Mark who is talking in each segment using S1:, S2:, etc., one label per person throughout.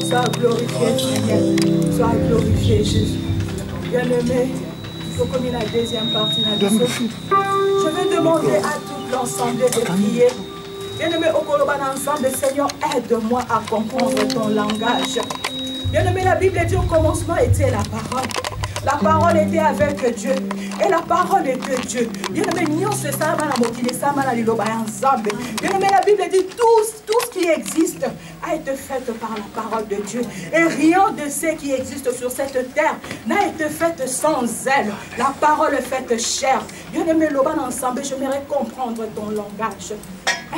S1: Sois glorifié, Seigneur. Sois glorifié, Jésus. Bien-aimé, il faut comme la deuxième partie de la vie. Je vais demander à tout l'ensemble de prier. Bien-aimé, au Koloban ensemble, Seigneur, aide-moi à comprendre ton langage. Bien-aimé, la Bible dit au commencement était la parole. La parole était avec Dieu. Et la parole est de Dieu. Bien-aimé, la Bible dit tout ce qui existe a été fait par la parole de Dieu. Et rien de ce qui existe sur cette terre n'a été fait sans elle. La parole est faite chair. Bien-aimé, l'Oban ensemble, j'aimerais comprendre ton langage.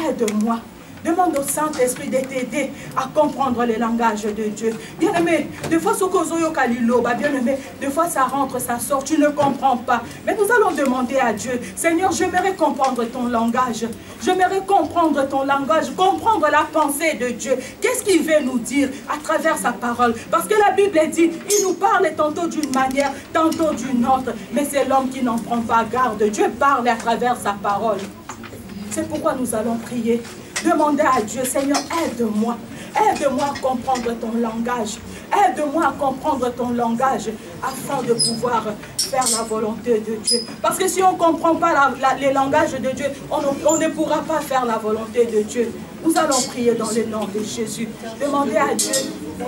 S1: Aide-moi. Demande au Saint-Esprit de t'aider à comprendre le langage de Dieu. Bien-aimé, des fois, bien-aimé, des fois ça rentre, ça sort, tu ne comprends pas. Mais nous allons demander à Dieu, Seigneur, j'aimerais comprendre ton langage. J'aimerais comprendre ton langage, comprendre la pensée de Dieu. Qu'est-ce qu'il veut nous dire à travers sa parole? Parce que la Bible dit, il nous parle tantôt d'une manière, tantôt d'une autre. Mais c'est l'homme qui n'en prend pas garde. Dieu parle à travers sa parole. C'est pourquoi nous allons prier. Demandez à Dieu, Seigneur, aide-moi. Aide-moi à comprendre ton langage. Aide-moi à comprendre ton langage afin de pouvoir faire la volonté de Dieu. Parce que si on ne comprend pas les langages de Dieu, on ne pourra pas faire la volonté de Dieu. Nous allons prier dans le nom de Jésus. Demandez à Dieu. Le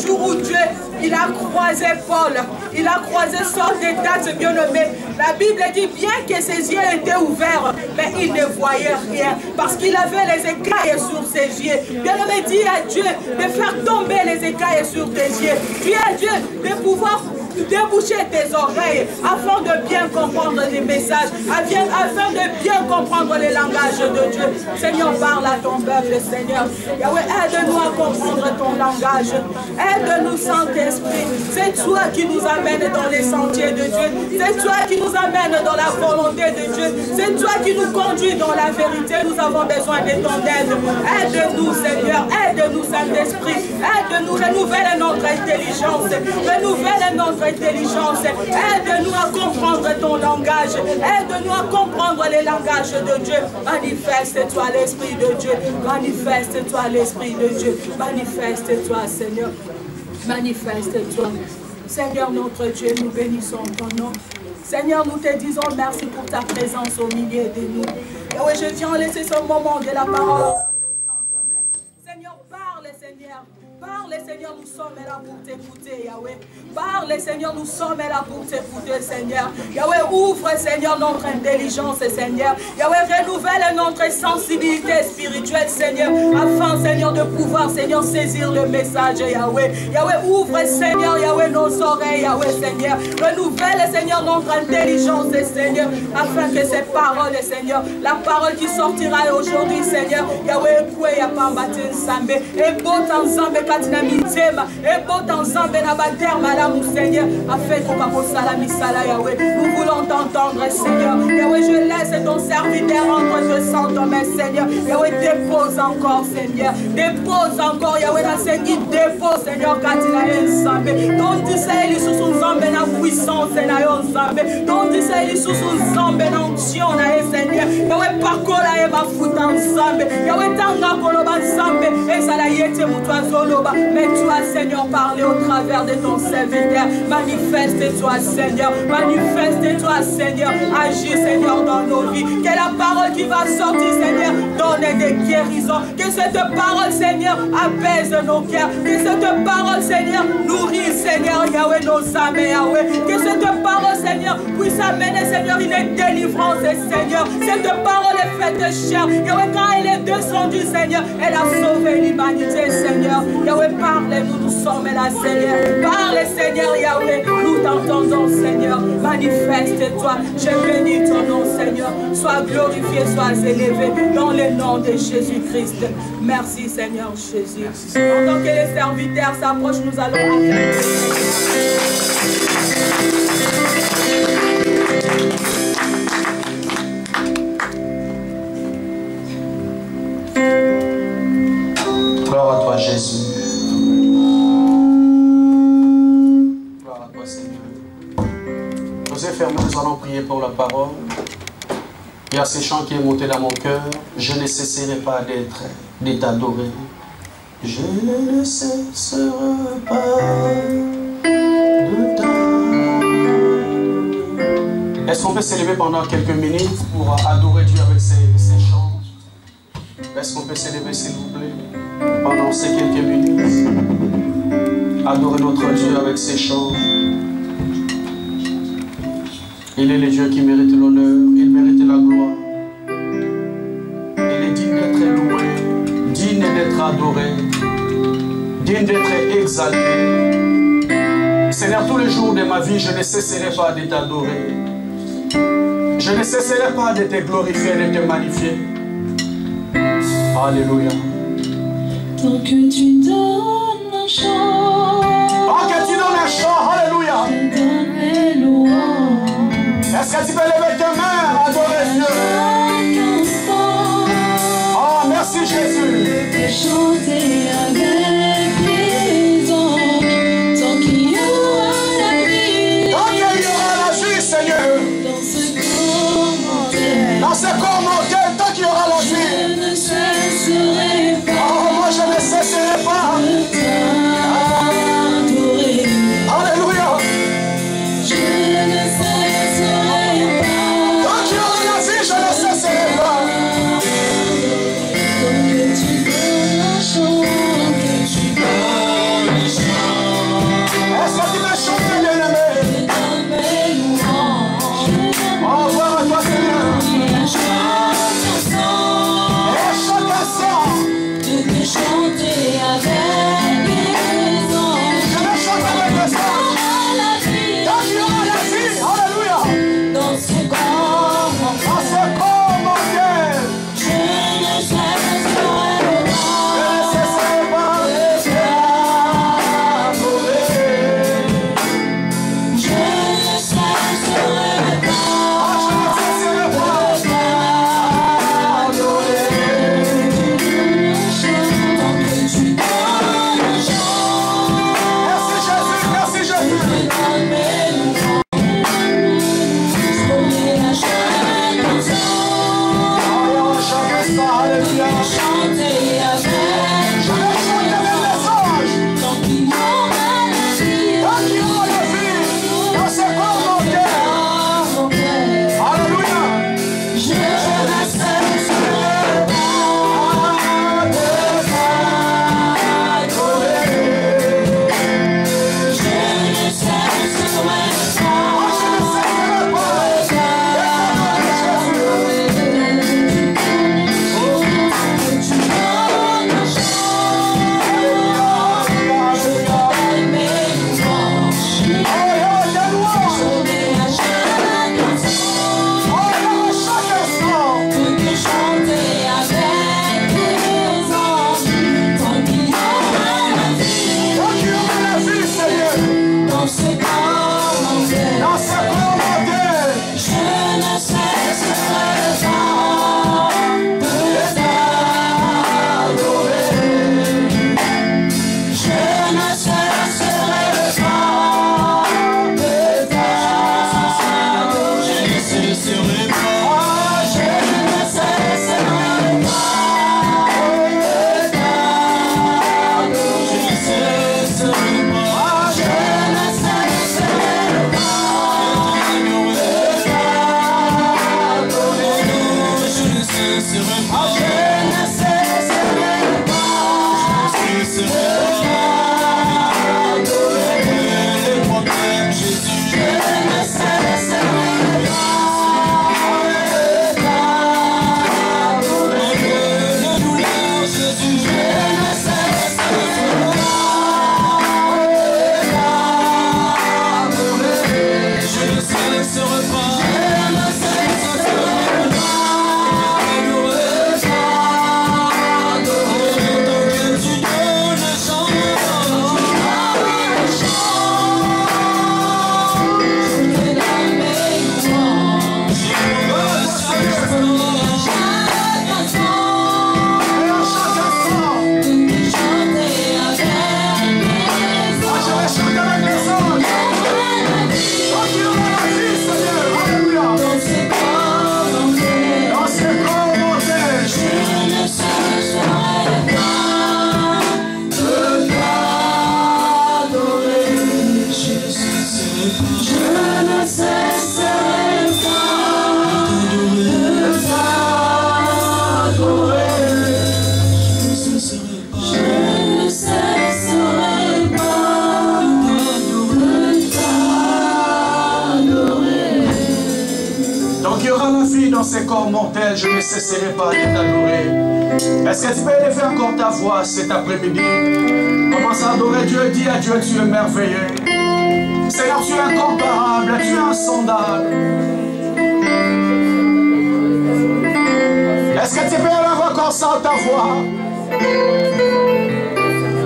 S1: jour où Dieu il a croisé Paul, il a croisé Saul des dates bien-aimés. La Bible dit bien que ses yeux étaient ouverts, mais il ne voyait rien parce qu'il avait les écailles sur ses yeux. Bien-aimé, dis à Dieu de faire tomber les écailles sur tes yeux. Dis à Dieu de pouvoir déboucher tes oreilles afin de bien comprendre les messages, afin de bien comprendre les langages de Dieu. Seigneur, parle à ton peuple, Seigneur. Yahweh, aide-nous à comprendre ton langage. Aide-nous, Saint-Esprit. C'est toi qui nous amène dans les sentiers de Dieu. C'est toi qui nous amène dans la volonté de Dieu. C'est toi qui nous conduis dans la vérité. Nous avons besoin de ton aide. Aide-nous, Seigneur. Aide-nous, Saint-Esprit. Aide-nous, renouvelle notre intelligence. Renouvelle notre intelligence. Aide-nous à comprendre ton langage. Aide-nous à comprendre les langages de Dieu. Manifeste-toi l'Esprit de Dieu. Manifeste-toi l'Esprit de Dieu. Manifeste-toi, Seigneur. Manifeste-toi. Seigneur notre Dieu, nous bénissons ton nom. Seigneur, nous te disons merci pour ta présence au milieu de nous. Et oui, je viens laisser ce moment de la parole. Seigneur, parle, Seigneur. Parle, Seigneur, nous sommes là pour t'écouter, Yahweh. Parle, Seigneur, nous sommes là pour t'écouter, Seigneur. Yahweh, ouvre, Seigneur, notre intelligence, Seigneur. Yahweh, renouvelle notre sensibilité spirituelle, Seigneur, afin, Seigneur, de pouvoir, Seigneur, saisir le message, Yahweh. Yahweh, ouvre, Seigneur, Yahweh, nos oreilles, Yahweh, Seigneur. Renouvelle, Seigneur, notre intelligence, Seigneur, afin que ces paroles, Seigneur, la parole qui sortira aujourd'hui, Seigneur, Yahweh, et beau ensemble, katina mitema ebota ensemble na baterma la mu Seigneur afin qu'on va la misala Yahweh. Nous voulons t'entendre, Seigneur. Yahweh, je laisse ton serviteur entre tes saintes mains, Seigneur. Yahweh, dépose encore, Seigneur. Dépose encore, Yahweh, dans ce qui dépose, Seigneur, katina ensemble. Ton disait sous son zambe na puissance na ensemble. Ton disait sous son zambe na onction na Seigneur. Yahweh, pakola e mafuta ensemble. Yahweh, tanga koloba ensemble. Et ça la yete mutwa zolo. Mais toi, Seigneur, parle au travers de ton serviteur. Manifeste-toi, Seigneur. Manifeste-toi, Seigneur. Agis, Seigneur, dans nos vies. Que la parole qui va sortir, Seigneur, donne des guérisons. Que cette parole, Seigneur, apaise nos cœurs. Que cette parole, Seigneur, nourrisse, Seigneur, Yahweh, nos âmes, Yahweh. Que cette parole, Seigneur, puisse amener, Seigneur, une délivrance, Seigneur. Cette parole est faite chair. Yahweh, quand elle est descendue, Seigneur, elle a sauvé l'humanité, Seigneur. Yahweh, parle-nous, nous sommes là, Seigneur. Parle, Seigneur, Yahweh, nous t'entendons, Seigneur. Manifeste-toi, je bénis ton nom, Seigneur. Sois glorifié, sois élevé dans le nom de Jésus-Christ. Merci, Seigneur Jésus. Pendant que les serviteurs s'approchent, nous allons acclamer.
S2: Gloire à toi, Jésus. Gloire à toi, Seigneur. Nous fermés, nous allons prier Seigneur pour la parole. Il y a ces chants qui est monté dans mon cœur. Je ne cesserai pas de t'adorer. Je ne cesserai pas de t'adorer. Est-ce qu'on peut s'élever pendant quelques minutes pour adorer Dieu avec ces chants? Est-ce qu'on peut s'élever s'il vous plaît pendant ces quelques minutes? Adorer notre Dieu avec ses chants. Il est le Dieu qui mérite l'honneur, il mérite la gloire. Il est digne d'être loué, digne d'être adoré, digne d'être exalté. Seigneur, tous les jours de ma vie, je ne cesserai pas de t'adorer. Je ne cesserai pas de te glorifier, de te magnifier. Alléluia.
S3: Tant que tu donnes un chant,
S2: alléluia.
S3: je donne les louanges.
S2: Est-ce que tu peux lever tes mains, adorer Dieu?
S3: Chaque instant,
S2: Oh, merci Jésus.
S3: de chanter avec les anges. Tant qu'il y aura la vie,
S2: Tant qu'il y aura la vie, Seigneur.
S3: dans ce corps mortel,
S2: Dans ce corps mortel, tant qu'il y aura la vie.
S3: je ne cesserai pas
S2: Oh, moi je ne cesserai pas.
S3: de t'adorer.
S2: Alléluia.
S3: Je ne cesserai pas.
S2: Tant qu'il y aura la vie, je ne cesserai pas.
S3: Tant que tu donnes un chant, que tu donnes un chant,
S2: Est-ce que tu peux chanter, bien-aimé?
S3: je donne mes louanges.
S2: Oh, gloire à toi, Seigneur.
S3: À chaque instant,
S2: Et à chaque instant,
S3: de te chanter avec les anges.
S2: je vais chanter avec les anges.
S3: À la vie,
S2: Tant qu'il y aura la vie, alléluia.
S3: dans ce corps
S2: Dans
S3: mortel,
S2: ce corps mortel,
S3: je ne cesserai
S2: je ne
S3: pas.
S2: cesserai pas de t'adorer.
S3: Je ne cesserai pas.
S2: Oh, je ne cesserai pas de t'adorer.
S3: Tant que tu donnes un chant,
S2: Merci Jésus, merci Jésus.
S3: je donne mes louanges. Et à chaque instant,
S2: Oh, chaque instant, alléluia.
S3: chanter avec
S2: Je vais chanter avec les anges.
S3: tant qu'il y aura la vie,
S2: Tant qu'il y aura la vie, dans ce corps mortel. Alléluia.
S3: je ne cesserai pas
S2: De t'adorer.
S3: je ne cesserai pas.
S2: Oh, je ne cesserai pas de t'adorer, Jésus.
S3: Tu donnes un chant,
S2: Alléluia,
S3: je
S2: alléluia.
S3: donne mes louanges.
S2: Oh, il y aura des louanges.
S3: Et à chaque instant,
S2: Oh, il y aura chaque instant.
S3: de te chanter avec les anges. Tant qu'il y aura la vie,
S2: Tant qu'il y aura la vie, Seigneur,
S3: dans ce corps mortel,
S2: dans ce corps mortel,
S3: je ne cesserai pas de t'adorer. Je ne cesserai pas de t'adorer. Je ne cesserai pas. Je ne cesserai pas de t'adorer. Je ne cesserai pas. Je ne cesserai pas de t'adorer. Je ne cesserai pas. Je ne cesserai pas de t'adorer. Les problèmes, Jésus. Je ne cesserai pas.
S2: Tant qu'il y aura la vie dans ces corps mortels, je ne cesserai pas de t'adorer. Est-ce que tu peux élever encore ta voix cet après-midi? Commence à adorer Dieu, dis à Dieu, tu es merveilleux. Seigneur, tu es incomparable, tu es insondable. Est-ce que tu peux élever encore ça ta voix?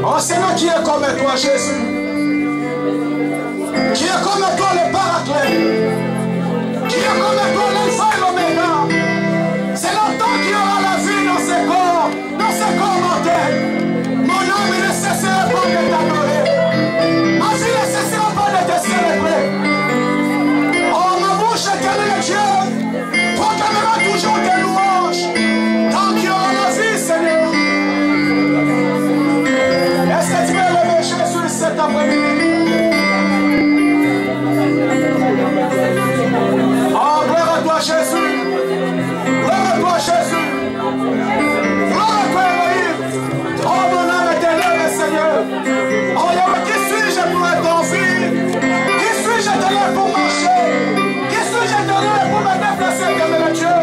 S2: Oh Seigneur, qui est comme toi, Jésus? Qui est comme toi, le Paraclet? Qui est comme toi, l'Alpha et l'Oméga? C'est longtemps qu'il y aura la vie dans ces corps mortels. Mon âme ne cessera pas de t'adorer. Ma vie ne cessera pas de te célébrer. Oh, ma bouche éternelle, Dieu, proclamera toujours tes louanges. Tant qu'il y aura la vie, Seigneur. Est-ce que tu veux lever Jésus cet après-midi? Oh, gloire à toi, Jésus. Gloire à toi, Jésus. Gloire à toi, Elohim. Oh, mon âme est élevée, Seigneur. Oh, Yahweh, qui suis-je pour être en vie? Qui suis-je éternel pour marcher? Qui suis-je éternel pour me déplacer, éternel Dieu?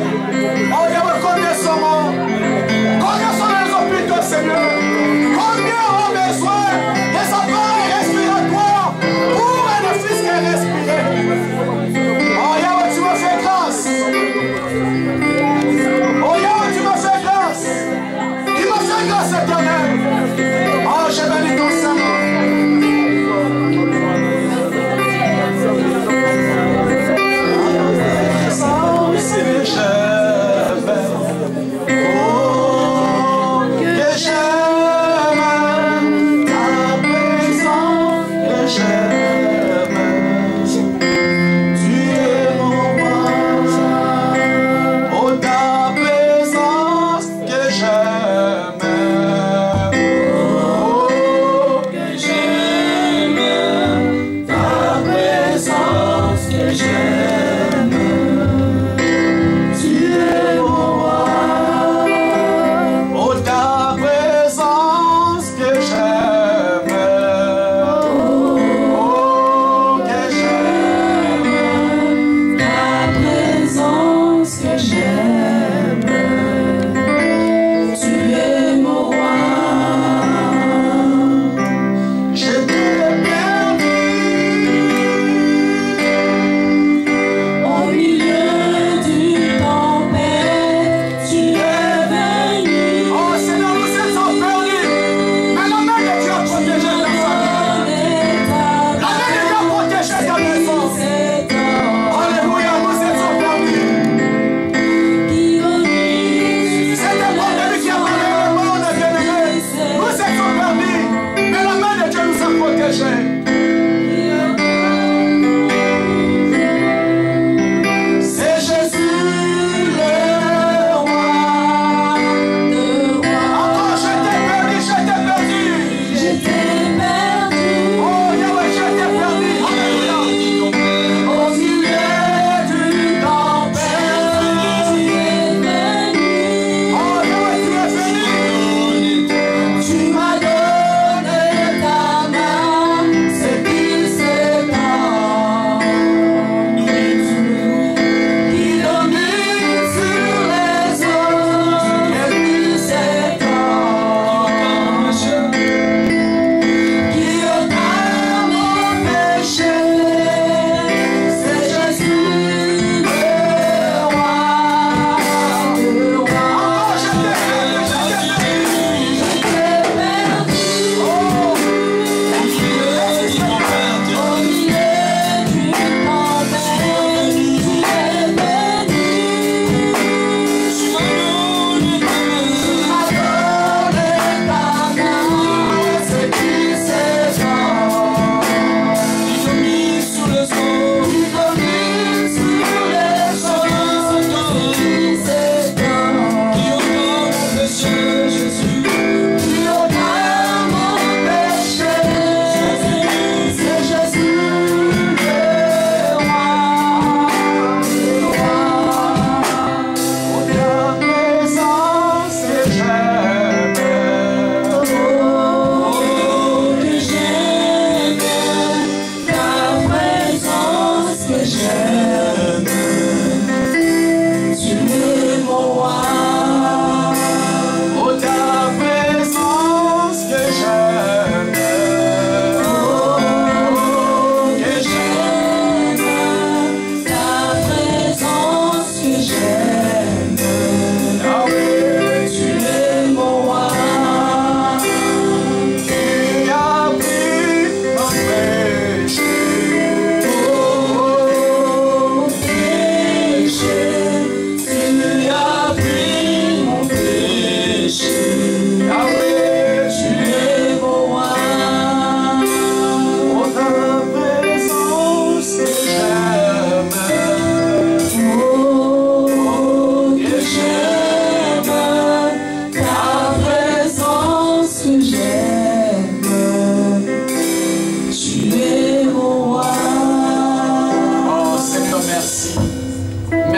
S2: Oh, Yahweh, combien sont les hôpitaux, Seigneur? Combien ont besoin des appareils respiratoires pour un fils qui est respiré? Oh, Yahweh, tu m'as fait grâce. Oh, Yahweh, tu m'as fait grâce. Tu m'as fait grâce, éternel. Oh, je bénis ton Saint-Nom. Si je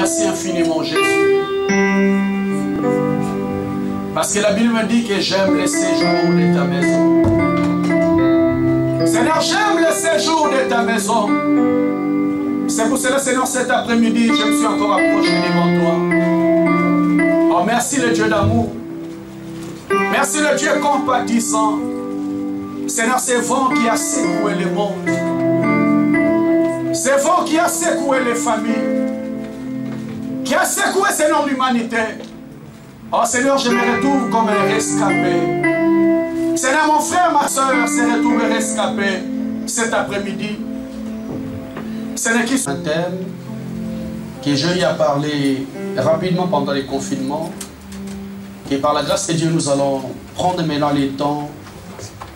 S2: Merci infiniment, Jésus. Parce que la Bible me dit que j'aime le séjour de ta maison. Seigneur, j'aime le séjour de ta maison. C'est pour cela, Seigneur, cet après-midi, je me suis encore approché devant toi. Oh, merci le Dieu d'amour. Merci le Dieu compatissant. Seigneur, c'est vent qui a secoué le monde. C'est vent qui a secoué les familles. Qui a secoué, Seigneur, l'humanité. Oh Seigneur, je me retrouve comme un rescapé. Seigneur, mon frère, ma soeur se retrouvent rescapés cet après-midi. Seigneur, qui un thème que je y ai parlé rapidement pendant les confinements. Et par la grâce de Dieu, nous allons prendre maintenant le temps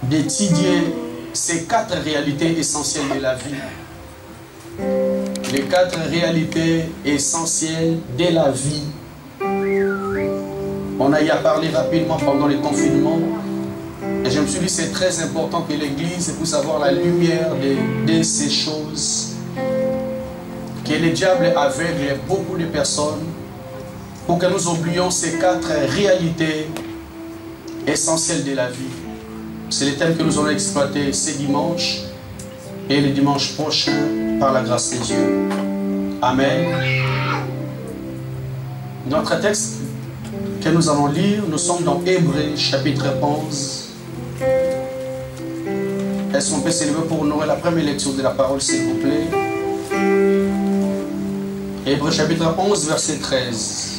S2: d'étudier ces 4 réalités essentielles de la vie. Les 4 réalités essentielles de la vie. On a y à parler rapidement pendant les confinements. Et je me suis dit, c'est très important que l'Église puisse avoir la lumière de ces choses. Que le diable aveugle beaucoup de personnes pour que nous oublions ces 4 réalités essentielles de la vie. C'est le thème que nous allons exploiter ce dimanche et le dimanche prochain par la grâce de Dieu. Amen. Notre texte que nous allons lire, nous sommes dans Hébreux chapitre 11. Est-ce qu'on peut s'élever pour honorer la première lecture de la parole, s'il vous plaît? Hébreux chapitre 11, verset 13.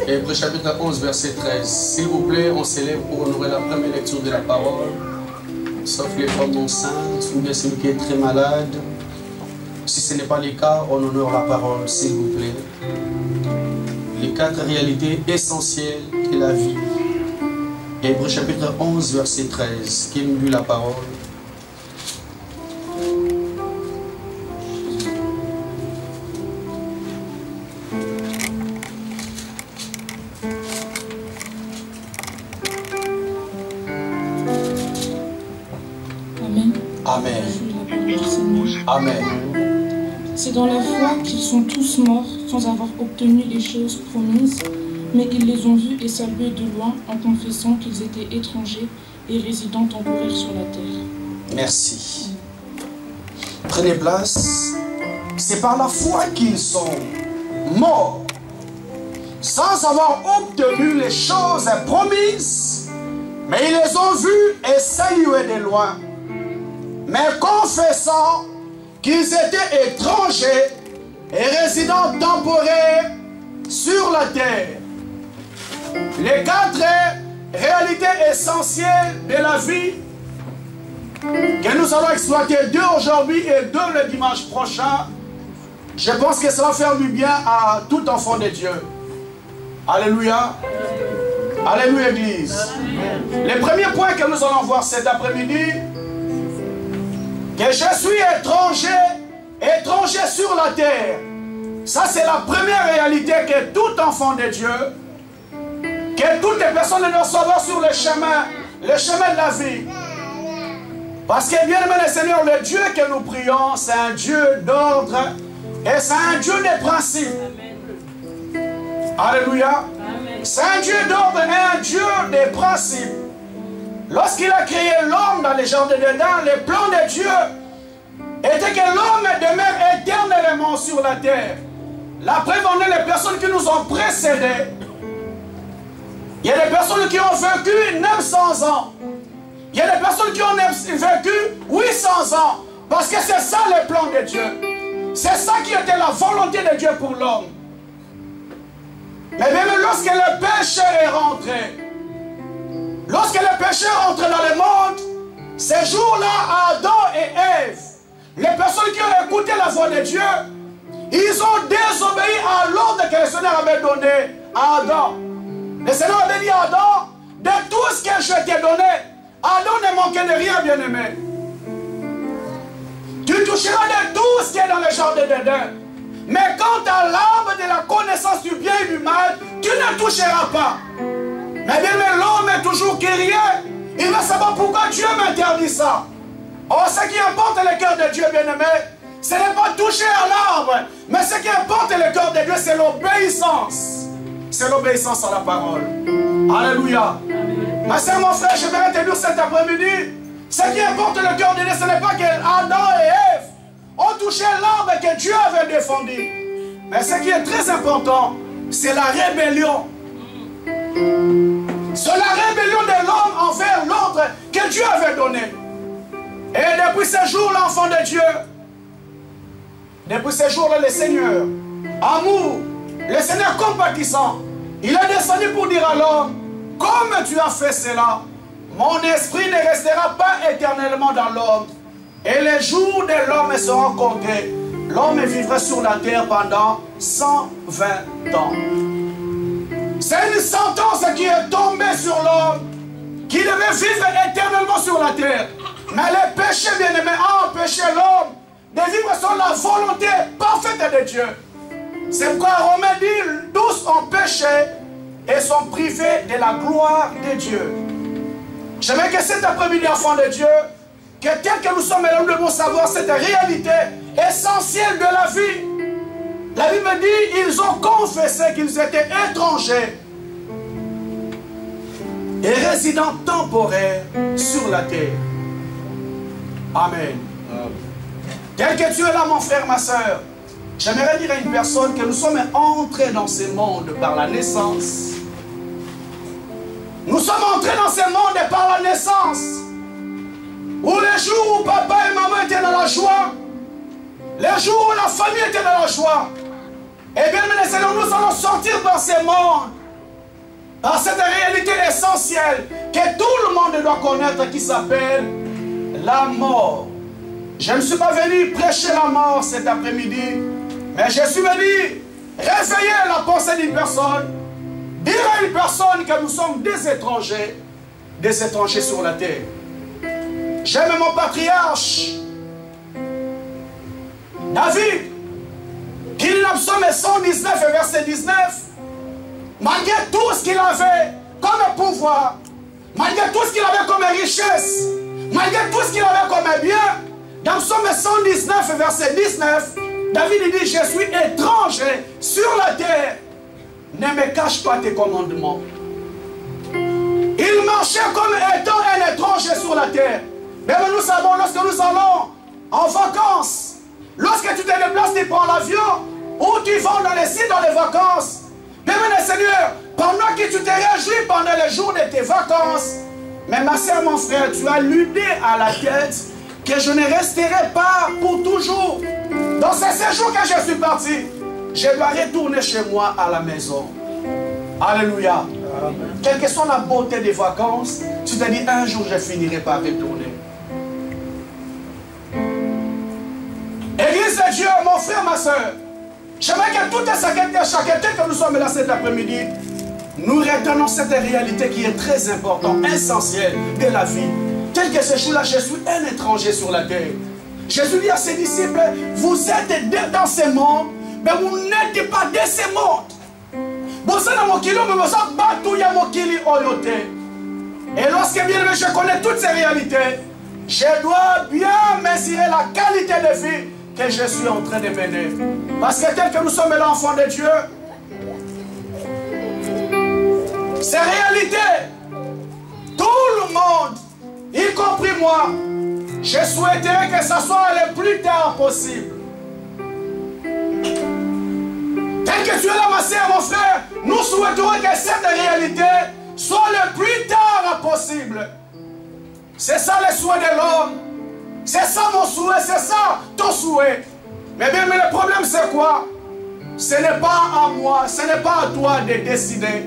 S2: Hébreux chapitre 11, verset 13. S'il vous plaît, on s'élève pour honorer la première lecture de la parole. Sauf les femmes enceintes ou bien celui qui est très malade. Si ce n'est pas le cas, on honore la parole, s'il vous plaît. Les 4 réalités essentielles de la vie. Hébreux chapitre 11, verset 13. Qui nous lit la parole? Amen. Amen.
S3: C'est dans la foi qu'ils sont tous morts sans avoir obtenu les choses promises, mais ils les ont vus et salués de loin en confessant qu'ils étaient étrangers et résidant temporaires sur la terre.
S2: Merci. Prenez place. C'est par la foi qu'ils sont morts sans avoir obtenu les choses promises, mais ils les ont vus et salués de loin, mais confessant qu'ils étaient étrangers et résidents temporaires sur la terre. Les 4 réalités essentielles de la vie que nous allons exploiter 2 aujourd'hui et 2 le dimanche prochain, je pense que ça va faire du bien à tout enfant de Dieu. Alléluia. Alléluia, Église. Le premier point que nous allons voir cet après-midi, que je suis étranger sur la terre. Ça, c'est la première réalité que tout enfant de Dieu, que toutes les personnes doivent savoir sur le chemin de la vie. Parce que, bien aimé le Seigneur, le Dieu que nous prions, c'est un Dieu d'ordre et c'est un Dieu de principe. Alléluia. C'est un Dieu d'ordre et un Dieu de principe. Lorsqu'il a créé l'homme dans les jardins d'Éden, le plan de Dieu était que l'homme demeure éternellement sur la terre. La preuve en est les personnes qui nous ont précédés. Il y a des personnes qui ont vécu 900 ans. Il y a des personnes qui ont vécu 800 ans. Parce que c'est ça le plan de Dieu. C'est ça qui était la volonté de Dieu pour l'homme. Mais même lorsque le péché est rentré, lorsque le péché est rentré dans le monde, ces jours-là, Adam et Ève, les personnes qui ont écouté la voix de Dieu, ils ont désobéi à l'ordre que le Seigneur avait donné à Adam. Le Seigneur avait dit à Adam, de tout ce que je t'ai donné, Adam ne manquait de rien, bien-aimé. Tu toucheras de tout ce qui est dans le jardin d'Éden. Mais quant à l'arbre de la connaissance du bien et du mal, tu ne toucheras pas. Mais bien, l'homme est toujours curieux. Il veut savoir pourquoi Dieu m'interdit ça. Or, ce qui importe le cœur de Dieu, bien-aimé, ce n'est pas toucher à l'arbre, mais ce qui importe le cœur de Dieu, c'est l'obéissance. C'est l'obéissance à la parole. Alléluia. Ma soeur, mon frère, je vais te dire cet après-midi, ce qui importe le cœur de Dieu, ce n'est pas que Adam et Ève ont touché l'arbre que Dieu avait défendu. Mais ce qui est très important, c'est la rébellion. C'est la rébellion de l'homme envers l'ordre que Dieu avait donné. Et depuis ce jour, l'enfant de Dieu, depuis ce jour-là, le Seigneur, amour, le Seigneur compatissant, il est descendu pour dire à l'homme, comme tu as fait cela, mon esprit ne restera pas éternellement dans l'homme. Et les jours de l'homme seront comptés. L'homme vivra sur la terre pendant 120 ans. C'est une sentence qui est tombée sur l'homme, qui devait vivre éternellement sur la terre. Mais le péché, bien-aimé, a empêché l'homme de vivre sur la volonté parfaite de Dieu. C'est pourquoi Romains dit, tous ont péché et sont privés de la gloire de Dieu. J'aimerais que cet après-midi, enfant de Dieu, que tel que nous sommes, nous devons savoir cette réalité essentielle de la vie. La Bible dit, ils ont confessé qu'ils étaient étrangers et résidents temporaires sur la terre. Amen. Tel que tu es là, mon frère, ma soeur, j'aimerais dire à une personne que nous sommes entrés dans ce monde par la naissance. Nous sommes entrés dans ce monde par la naissance. Où les jours où papa et maman étaient dans la joie, les jours où la famille était dans la joie, et bien, Seigneur, nous allons sortir dans ce monde, par cette réalité essentielle que tout le monde doit connaître, qui s'appelle la mort. Je ne suis pas venu prêcher la mort cet après-midi, mais je suis venu réveiller la pensée d'une personne, dire à une personne que nous sommes des étrangers sur la terre. J'aime mon patriarche, David, qui dit dans Psaume 119 et verset 19, malgré tout ce qu'il avait comme pouvoir, malgré tout ce qu'il avait comme richesse, malgré tout ce qu'il avait comme bien, dans Psaume 119 et verset 19, David dit, je suis étranger sur la terre, ne me cache pas tes commandements. Il marchait comme étant un étranger sur la terre. Mais nous savons, lorsque nous allons en vacances, lorsque tu te déplaces, tu prends l'avion, ou tu vas dans les sites dans les vacances, mais Seigneur, pendant que tu te réjouis pendant les jours de tes vacances, mais ma soeur, mon frère, tu as l'idée à la tête que je ne resterai pas pour toujours. Dans ces séjours que je suis parti, je dois retourner chez moi à la maison. Alléluia. Amen. Quelle que soit la beauté des vacances, tu te dis un jour je finirai par retourner. Église de Dieu, mon frère, ma soeur, j'aimerais que tout et chacun que nous sommes là cet après-midi, nous retenons cette réalité qui est très importante, essentielle de la vie. Tel que ce jour-là, je suis un étranger sur la terre. Jésus dit à ses disciples, vous êtes dans ce monde, mais vous n'êtes pas de ce monde. Et lorsque bien je connais toutes ces réalités, je dois bien mesurer la qualité de vie que je suis en train de mener. Parce que tel que nous sommes l'enfant de Dieu, ces réalités, tout le monde, y compris moi, je souhaiterais que ça soit le plus tard possible. Tel que tu es là, ma soeur, mon frère, nous souhaiterons que cette réalité soit le plus tard possible. C'est ça le souhait de l'homme. C'est ça mon souhait, c'est ça ton souhait. Mais bien, mais le problème c'est quoi? Ce n'est pas à moi, ce n'est pas à toi de décider.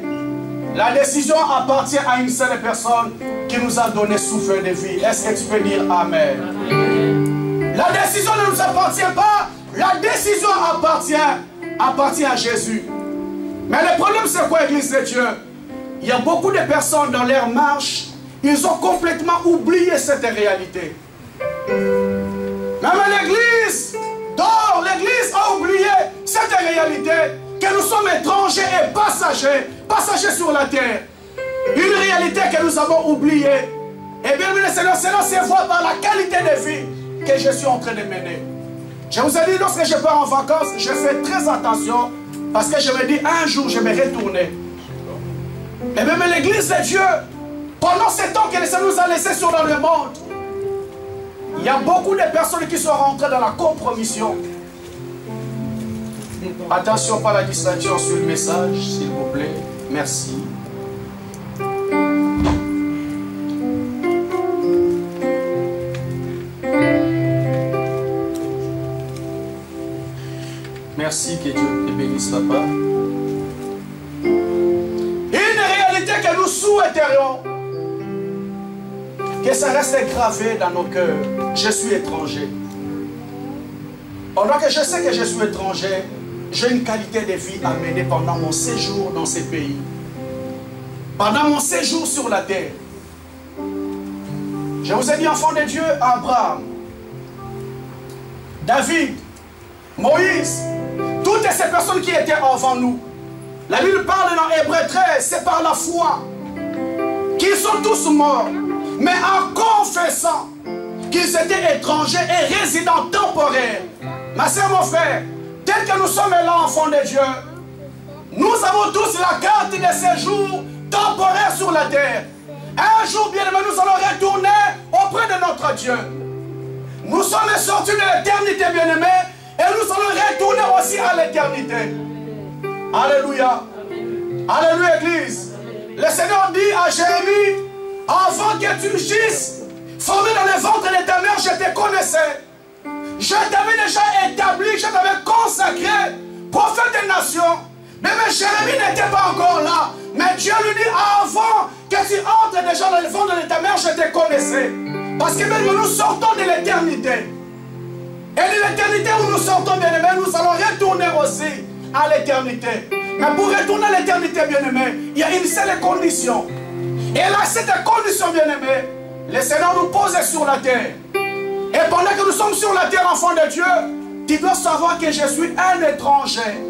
S2: La décision appartient à une seule personne qui nous a donné souffle de vie. Est-ce que tu peux dire Amen? Amen. La décision ne nous appartient pas. La décision appartient à Jésus. Mais le problème c'est quoi, Église de Dieu? Il y a beaucoup de personnes dans leur marche, ils ont complètement oublié cette réalité. Même l'Église a oublié cette réalité que nous sommes étrangers et passagers sur la terre. Une réalité que nous avons oubliée. Et bien, le Seigneur, cela se voit par la qualité de vie que je suis en train de mener. Je vous ai dit, lorsque je pars en vacances, je fais très attention parce que je me dis, un jour, je vais retourner. Et même l'église de Dieu, pendant ce temps que le Seigneur nous a laissé sur dans le monde, il y a beaucoup de personnes qui sont rentrées dans la compromission. Attention, pas la distraction sur le message, s'il vous plaît. Merci. Merci, que Dieu te bénisse, papa. Une réalité que nous souhaiterions, que ça reste gravé dans nos cœurs. Je suis étranger. Pendant que je sais que je suis étranger, j'ai une qualité de vie à mener pendant mon séjour dans ces pays. Pendant mon séjour sur la terre. Je vous ai dit, enfant de Dieu, Abraham, David, Moïse, toutes ces personnes qui étaient avant nous. La Bible parle dans Hébreux 13, c'est par la foi qu'ils sont tous morts. Mais en confessant qu'ils étaient étrangers et résidents temporaires. Ma soeur, mon frère, tel que nous sommes là, enfants de Dieu, nous avons tous la carte de séjour temporaire sur la terre. Un jour, bien aimé, nous allons retourner auprès de notre Dieu. Nous sommes sortis de l'éternité, bien aimé, et nous allons retourner aussi à l'éternité. Alléluia. Alléluia, Église. Le Seigneur dit à Jérémie, avant que tu gisses, formé dans le ventre de ta mère, je te connaissais. Je t'avais déjà établi, je t'avais consacré, prophète des nations. Mais Jérémie n'était pas encore là. Mais Dieu lui dit, avant que tu entres déjà dans le ventre de ta mère, je te connaissais. Parce que même nous sortons de l'éternité. Et de l'éternité où nous sortons, bien aimés, nous allons retourner aussi à l'éternité. Mais pour retourner à l'éternité, bien aimé, il y a une seule condition. Et là, cette condition, bien aimé, le Seigneur nous pose sur la terre. Et pendant que nous sommes sur la terre, enfant de Dieu, tu dois savoir que je suis un étranger.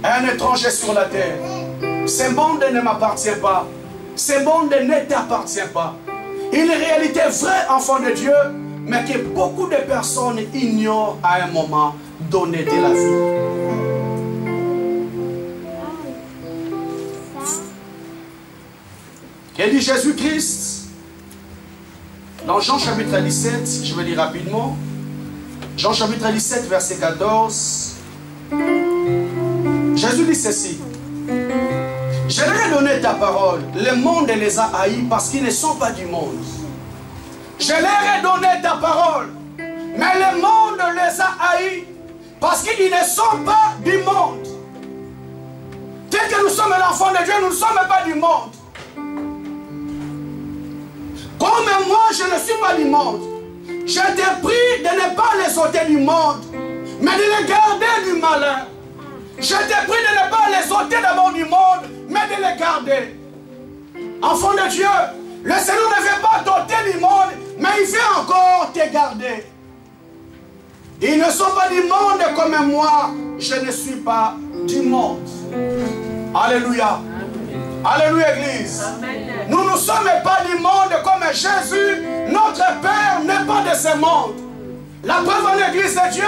S2: Un étranger sur la terre. Ce monde ne m'appartient pas. Ce monde ne t'appartient pas. Une réalité vraie, enfant de Dieu, mais que beaucoup de personnes ignorent à un moment donné de la vie. Que dit Jésus-Christ dans Jean chapitre 17, je vais lire rapidement. Jean chapitre 17, verset 14. Jésus dit ceci. Je leur ai donné ta parole. Le monde les a haïs parce qu'ils ne sont pas du monde. Je leur ai donné ta parole. Mais le monde les a haïs parce qu'ils ne sont pas du monde. Tel que nous sommes l'enfant de Dieu, nous ne sommes pas du monde. Comme moi, je ne suis pas du monde. Je t'ai pris de ne pas les ôter du monde, mais de les garder du malin. Je t'ai pris de ne pas les ôter d'abord du monde, mais de les garder. Enfant de Dieu, le Seigneur ne veut pas t'ôter du monde, mais il veut encore te garder. Ils ne sont pas du monde comme moi, je ne suis pas du monde. Alléluia. Alléluia, Église. Amen. Nous ne sommes pas du monde comme Jésus. Notre Père n'est pas de ce monde. La preuve en l'Église de Dieu,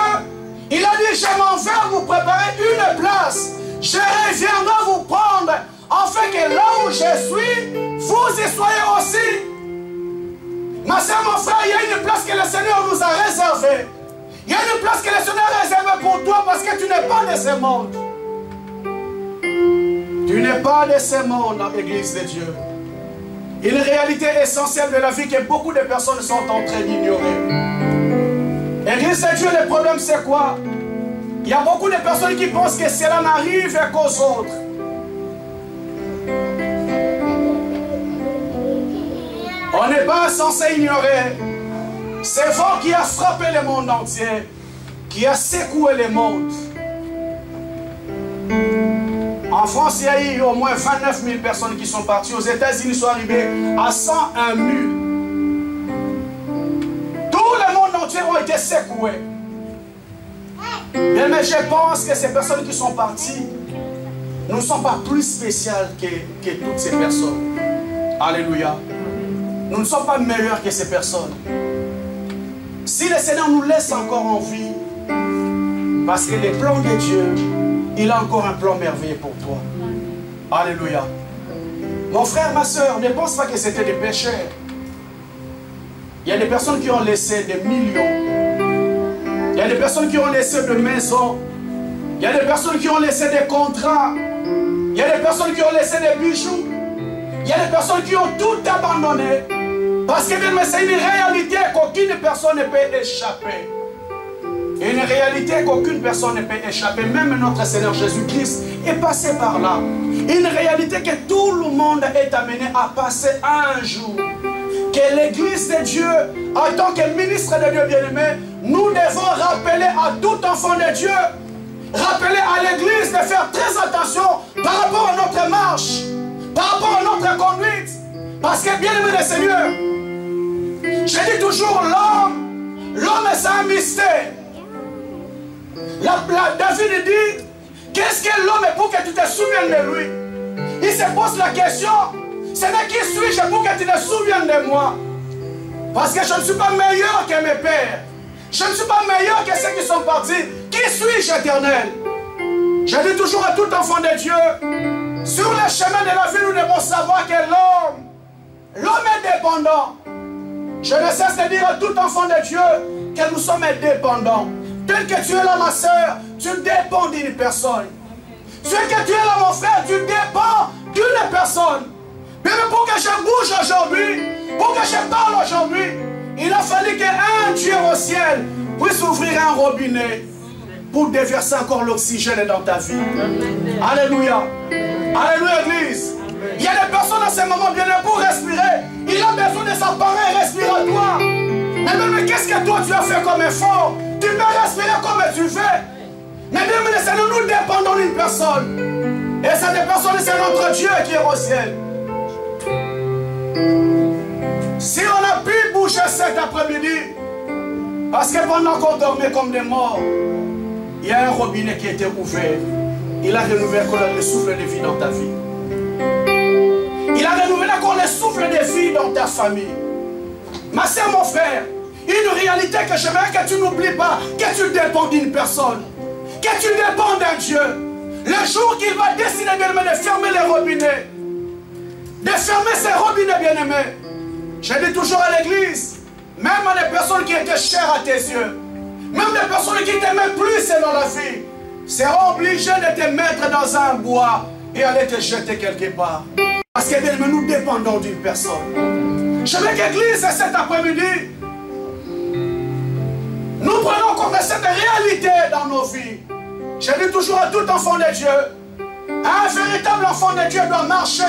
S2: il a dit, je m'en vais vous préparer une place. Je reviendrai vous prendre, afin que là où je suis, vous y soyez aussi. Ma soeur, mon frère, il y a une place que le Seigneur nous a réservée. Il y a une place que le Seigneur a réservée pour toi parce que tu n'es pas de ce monde. Tu n'es pas de ce monde, l'Église de Dieu. Une réalité essentielle de la vie que beaucoup de personnes sont en train d'ignorer. Église de Dieu, le problème c'est quoi? Il y a beaucoup de personnes qui pensent que cela n'arrive qu'aux autres. On n'est pas censé ignorer. C'est vent qui a frappé le monde entier, qui a secoué le monde. En France, il y a eu au moins 29 000 personnes qui sont parties. Aux États-Unis, ils sont arrivés à 101 000. Tout le monde entier ont été secoués. Mais je pense que ces personnes qui sont parties ne sont pas plus spéciales que toutes ces personnes. Alléluia. Nous ne sommes pas meilleurs que ces personnes. Si le Seigneur nous laisse encore en vie, parce que les plans de Dieu, il a encore un plan merveilleux pour toi. Alléluia. Mon frère, ma soeur, ne pense pas que c'était des pécheurs. Il y a des personnes qui ont laissé des millions. Il y a des personnes qui ont laissé des maisons. Il y a des personnes qui ont laissé des contrats. Il y a des personnes qui ont laissé des bijoux. Il y a des personnes qui ont tout abandonné. Parce que c'est une réalité qu'aucune personne ne peut échapper. Une réalité qu'aucune personne ne peut échapper. Même notre Seigneur Jésus-Christ est passé par là. Une réalité que tout le monde est amené à passer un jour. Que l'Église de Dieu, en tant que ministre de Dieu bien-aimé, nous devons rappeler à tout enfant de Dieu, rappeler à l'Église de faire très attention par rapport à notre marche, par rapport à notre conduite. Parce que bien-aimé le Seigneur, je dis toujours l'homme c'est un mystère. David dit, qu'est-ce que l'homme est pour que tu te souviennes de lui? Il se pose la question, c'est de qui suis-je pour que tu te souviennes de moi? Parce que je ne suis pas meilleur que mes pères. Je ne suis pas meilleur que ceux qui sont partis. Qui suis-je, Éternel? Je dis toujours à tout enfant de Dieu, sur le chemin de la vie, nous devons savoir que l'homme est dépendant. Je ne cesse de dire à tout enfant de Dieu que nous sommes dépendants. Tel que tu es là, ma soeur, tu dépends d'une personne. Tel que tu es là, mon frère, tu dépends d'une personne. Mais pour que je bouge aujourd'hui, pour que je parle aujourd'hui, il a fallu qu'un Dieu au ciel puisse ouvrir un robinet pour déverser encore l'oxygène dans ta vie. Alléluia. Alléluia, Église. Il y a des personnes à ce moment bien pour respirer. Il a besoin de s'appareil respiratoire. Mais qu'est-ce que toi tu as fait comme effort? Tu peux respirer comme tu veux. Mais bien, Seigneur, nous dépendons d'une personne. Et cette personne, c'est notre Dieu qui est au ciel. Si on a pu bouger cet après-midi, parce que pendant qu'on dormait comme des morts, il y a un robinet qui était ouvert. Il a renouvelé encore le souffle de vie dans ta vie. Il a renouvelé encore le souffle de vie dans ta famille. Ma soeur, mon frère, une réalité que j'aimerais que tu n'oublies pas, que tu dépends d'une personne, que tu dépends d'un Dieu. Le jour qu'il va décider de fermer les robinets, de fermer ces robinets bien-aimés, je dis toujours à l'église, même à des personnes qui étaient chères à tes yeux, même des personnes qui t'aimaient plus dans la vie, seront obligées de te mettre dans un bois et aller te jeter quelque part. Parce que bien, nous dépendons d'une personne. Je veux que l'église, cet après-midi, nous prenons compte de cette réalité dans nos vies. Je dis toujours à tout enfant de Dieu, un véritable enfant de Dieu doit marcher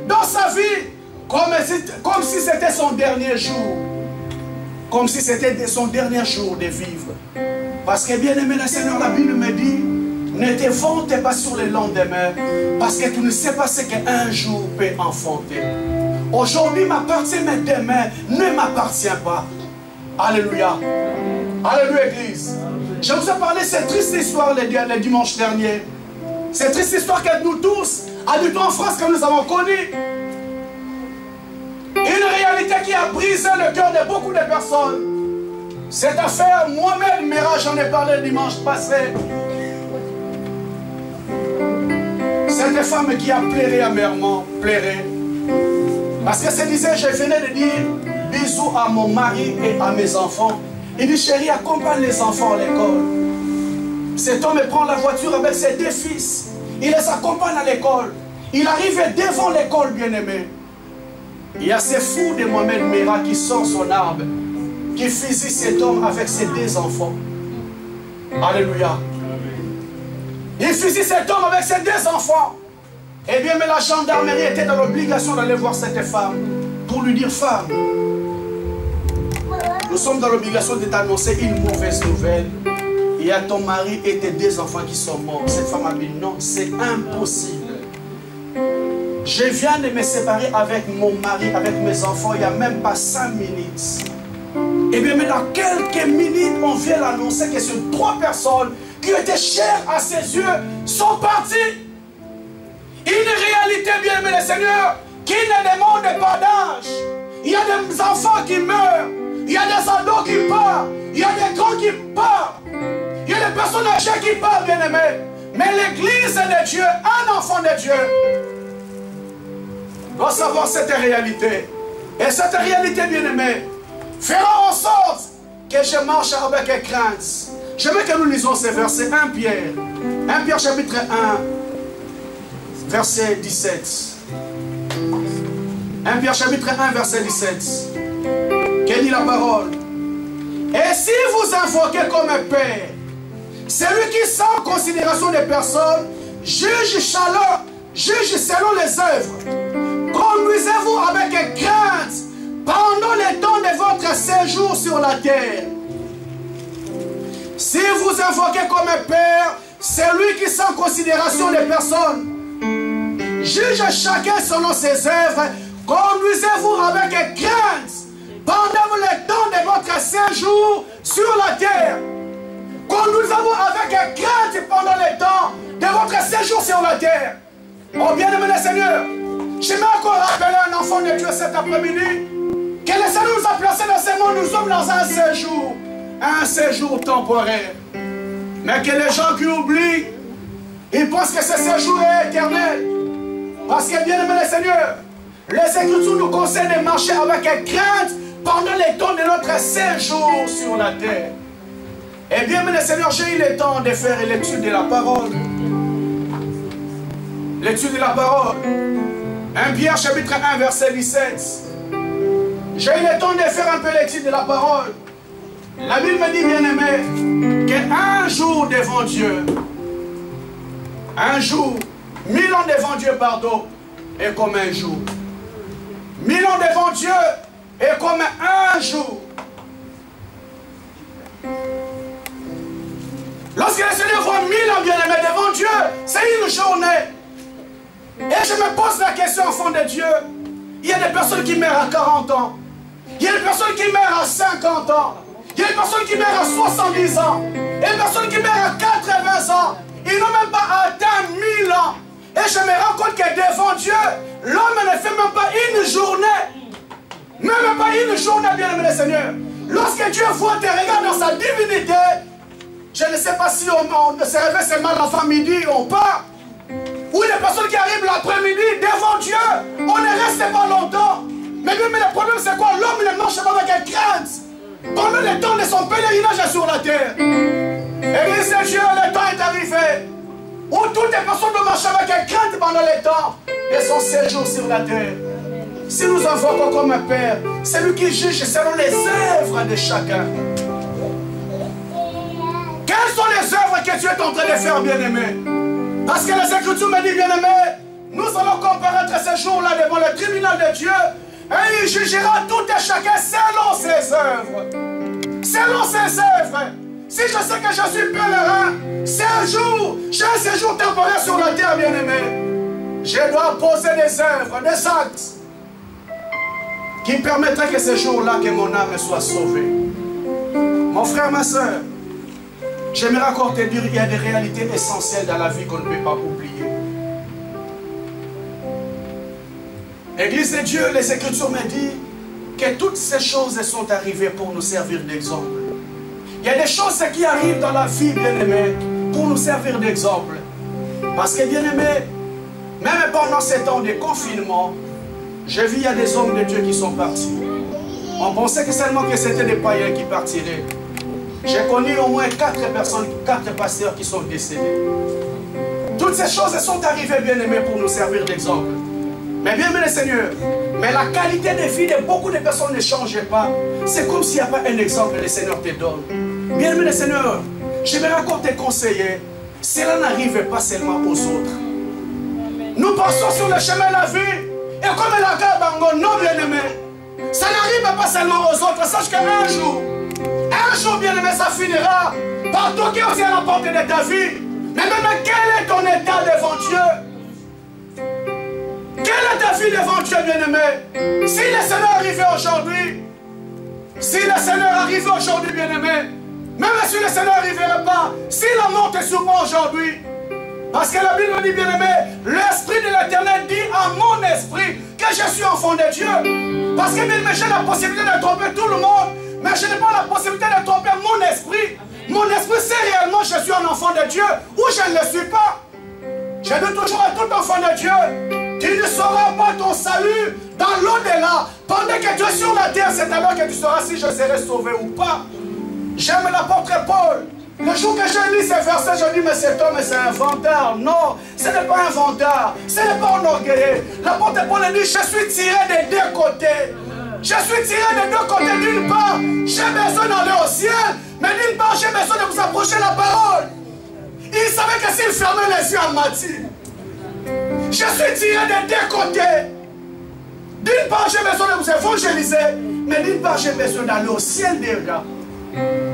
S2: dans sa vie comme si c'était son dernier jour. Comme si c'était son dernier jour de vivre. Parce que bien aimé le Seigneur, la Bible me dit, ne te vante pas sur le lendemain, parce que tu ne sais pas ce qu'un jour peut enfanter. Aujourd'hui m'appartient, mais demain ne m'appartient pas. Alléluia. Alléluia, Église. Je vous ai parlé de cette triste histoire le dimanche dernier. Cette triste histoire que nous tous, habitants en France, que nous avons connue. Une réalité qui a brisé le cœur de beaucoup de personnes. Cette affaire, moi-même, Mera, j'en ai parlé le dimanche passé. Cette femme qui a pleuré amèrement, pleuré. Parce que se disait, je venais de dire bisous à mon mari et à mes enfants. Il dit, chérie, accompagne les enfants à l'école. Cet homme prend la voiture avec ses deux fils. Il les accompagne à l'école. Il arrive devant l'école, bien-aimé. Il y a ces fous de Mohamed Mera qui sort son arme, qui fusille cet homme avec ses deux enfants. Alléluia. Il fusille cet homme avec ses deux enfants. Eh bien, mais la gendarmerie était dans l'obligation d'aller voir cette femme pour lui dire, femme, nous sommes dans l'obligation de t'annoncer une mauvaise nouvelle. Il y a ton mari et tes deux enfants qui sont morts. Cette femme a dit, non, c'est impossible. Je viens de me séparer avec mon mari, avec mes enfants, il n'y a même pas 5 minutes. Et bien, mais dans quelques minutes, on vient l'annoncer que ces 3 personnes qui étaient chères à ses yeux sont parties. Une réalité, bien aimé le Seigneur, qui ne demande pas d'âge, Il y a des enfants qui meurent. Il y a des ados qui partent. Il y a des grands qui partent. Il y a des personnes âgées qui partent, bien-aimés. Mais l'église de Dieu, un enfant de Dieu, doit savoir cette réalité. Et cette réalité, bien-aimée, fera en sorte que je marche avec crainte. J'aimerais que nous lisons ces versets. 1 Pierre chapitre 1, verset 17. 1 Pierre chapitre 1, verset 17. Quelle dit la parole? Et si vous invoquez comme un père, celui qui sans considération des personnes, juge selon les œuvres, conduisez-vous avec crainte pendant le temps de votre séjour sur la terre. Si vous invoquez comme un père, celui qui sans considération des personnes, juge chacun selon ses œuvres, conduisez-vous avec crainte pendant le temps de votre séjour sur la terre. Conduisez-vous avec crainte pendant le temps de votre séjour sur la terre. Oh bien-aimé le Seigneur, j'aimerais encore rappeler un enfant de Dieu cet après-midi que le Seigneur nous a placés dans ce monde. Nous sommes dans un séjour temporaire. Mais que les gens qui oublient, ils pensent que ce séjour est éternel. Parce que bien-aimé le Seigneur, les Écritures nous conseillent de marcher avec crainte pendant le temps de notre séjour sur la terre. Et bien, mais le Seigneur, j'ai eu le temps de faire l'étude de la parole. L'étude de la parole. 1 Pierre chapitre 1, verset 17. J'ai eu le temps de faire un peu l'étude de la parole. La Bible me dit, bien-aimé, qu'un jour devant Dieu, un jour, 1000 ans devant Dieu, pardon, est comme un jour. 1000 ans devant Dieu est comme un jour. Lorsque le Seigneur voit 1000 ans, bien-aimés, devant Dieu, c'est une journée. Et je me pose la question au fond de Dieu. Il y a des personnes qui meurent à 40 ans. Il y a des personnes qui meurent à 50 ans. Il y a des personnes qui meurent à 70 ans. Il y a des personnes qui meurent à 80 ans. Ils n'ont même pas atteint 1000 ans. Et je me rends compte que devant Dieu, l'homme ne fait même pas une journée. Même pas une journée, bien-aimé le Seigneur. Lorsque Dieu voit tes regards dans sa divinité, je ne sais pas si on se réveille seulement l'enfant midi, on part. Ou les personnes qui arrivent l'après-midi devant Dieu, on ne reste pas longtemps. Mais le problème c'est quoi? L'homme ne marche pas avec crainte pendant le temps de son pèlerinage sur la terre. Église de Dieu, le temps est arrivé où toutes les personnes doivent marcher avec crainte pendant le temps de son séjour sur la terre. Si nous invoquons comme un Père, c'est lui qui juge selon les œuvres de chacun. Quelles sont les œuvres que Dieu est en train de faire, bien-aimé? Parce que les Écritures me disent, bien-aimé, nous allons comparaître ce jour-là devant le tribunal de Dieu et il jugera tout et chacun selon ses œuvres. Selon ses œuvres. Si je sais que je suis pèlerin, j'ai un séjour temporaire sur la terre, bien-aimé. Je dois poser des œuvres, des actes qui permettraient que ce jour-là, que mon âme soit sauvée. Mon frère, ma soeur, j'aimerais encore te dire qu'il y a des réalités essentielles dans la vie qu'on ne peut pas oublier. Église de Dieu, les Écritures me disent que toutes ces choses sont arrivées pour nous servir d'exemple. Il y a des choses qui arrivent dans la vie, bien-aimés, pour nous servir d'exemple. Parce que, bien-aimés, même pendant ces temps de confinement, j'ai vu il y a des hommes de Dieu qui sont partis. On pensait que seulement que c'était des païens qui partiraient. J'ai connu au moins 4 personnes, 4 pasteurs qui sont décédés. Toutes ces choses sont arrivées, bien-aimés, pour nous servir d'exemple. Mais bien aimé le Seigneur, mais la qualité de vie de beaucoup de personnes ne change pas. C'est comme s'il n'y a pas un exemple que le Seigneur te donne. Bien aimé le Seigneur, je vais encore te conseiller, cela n'arrive pas seulement aux autres. Nous passons sur le chemin de la vie, et comme la garde, non bien aimé, ça n'arrive pas seulement aux autres. Sache qu'un jour, bien aimé, ça finira par toquer aussi à la porte de ta vie. Mais même quel est ton état devant Dieu? Quelle est ta vie devant Dieu, bien-aimé? Si le Seigneur arrivait aujourd'hui, bien-aimé, même si le Seigneur n'arriverait pas, si la mort te surprend aujourd'hui, Parce que la Bible dit, bien-aimé, l'Esprit de l'Éternel dit à mon esprit que je suis enfant de Dieu. Parce que bien-aimé, j'ai la possibilité de tromper tout le monde, mais je n'ai pas la possibilité de tromper mon esprit. Mon esprit sait réellement que je suis un enfant de Dieu ou je ne le suis pas. Je dis toujours à tout enfant de Dieu, tu ne sauras pas ton salut dans l'au-delà. Pendant que tu es sur la terre, c'est alors que tu sauras si je serai sauvé ou pas. J'aime l'apôtre Paul. Le jour que je lis ces versets, je dis, mais cet homme, c'est un vanteur. Non, ce n'est pas un vanteur. Ce n'est pas un orgueilleux. L'apôtre Paul dit, je suis tiré des deux côtés. Je suis tiré des deux côtés. D'une part, j'ai besoin d'aller au ciel. Mais d'une part, j'ai besoin de vous approcher la parole. Il savait que s'il fermait les yeux à Matthieu, je suis tiré des deux côtés. D'une part, j'ai besoin de vous évangéliser. Mais d'une part, j'ai besoin d'aller au ciel déjà.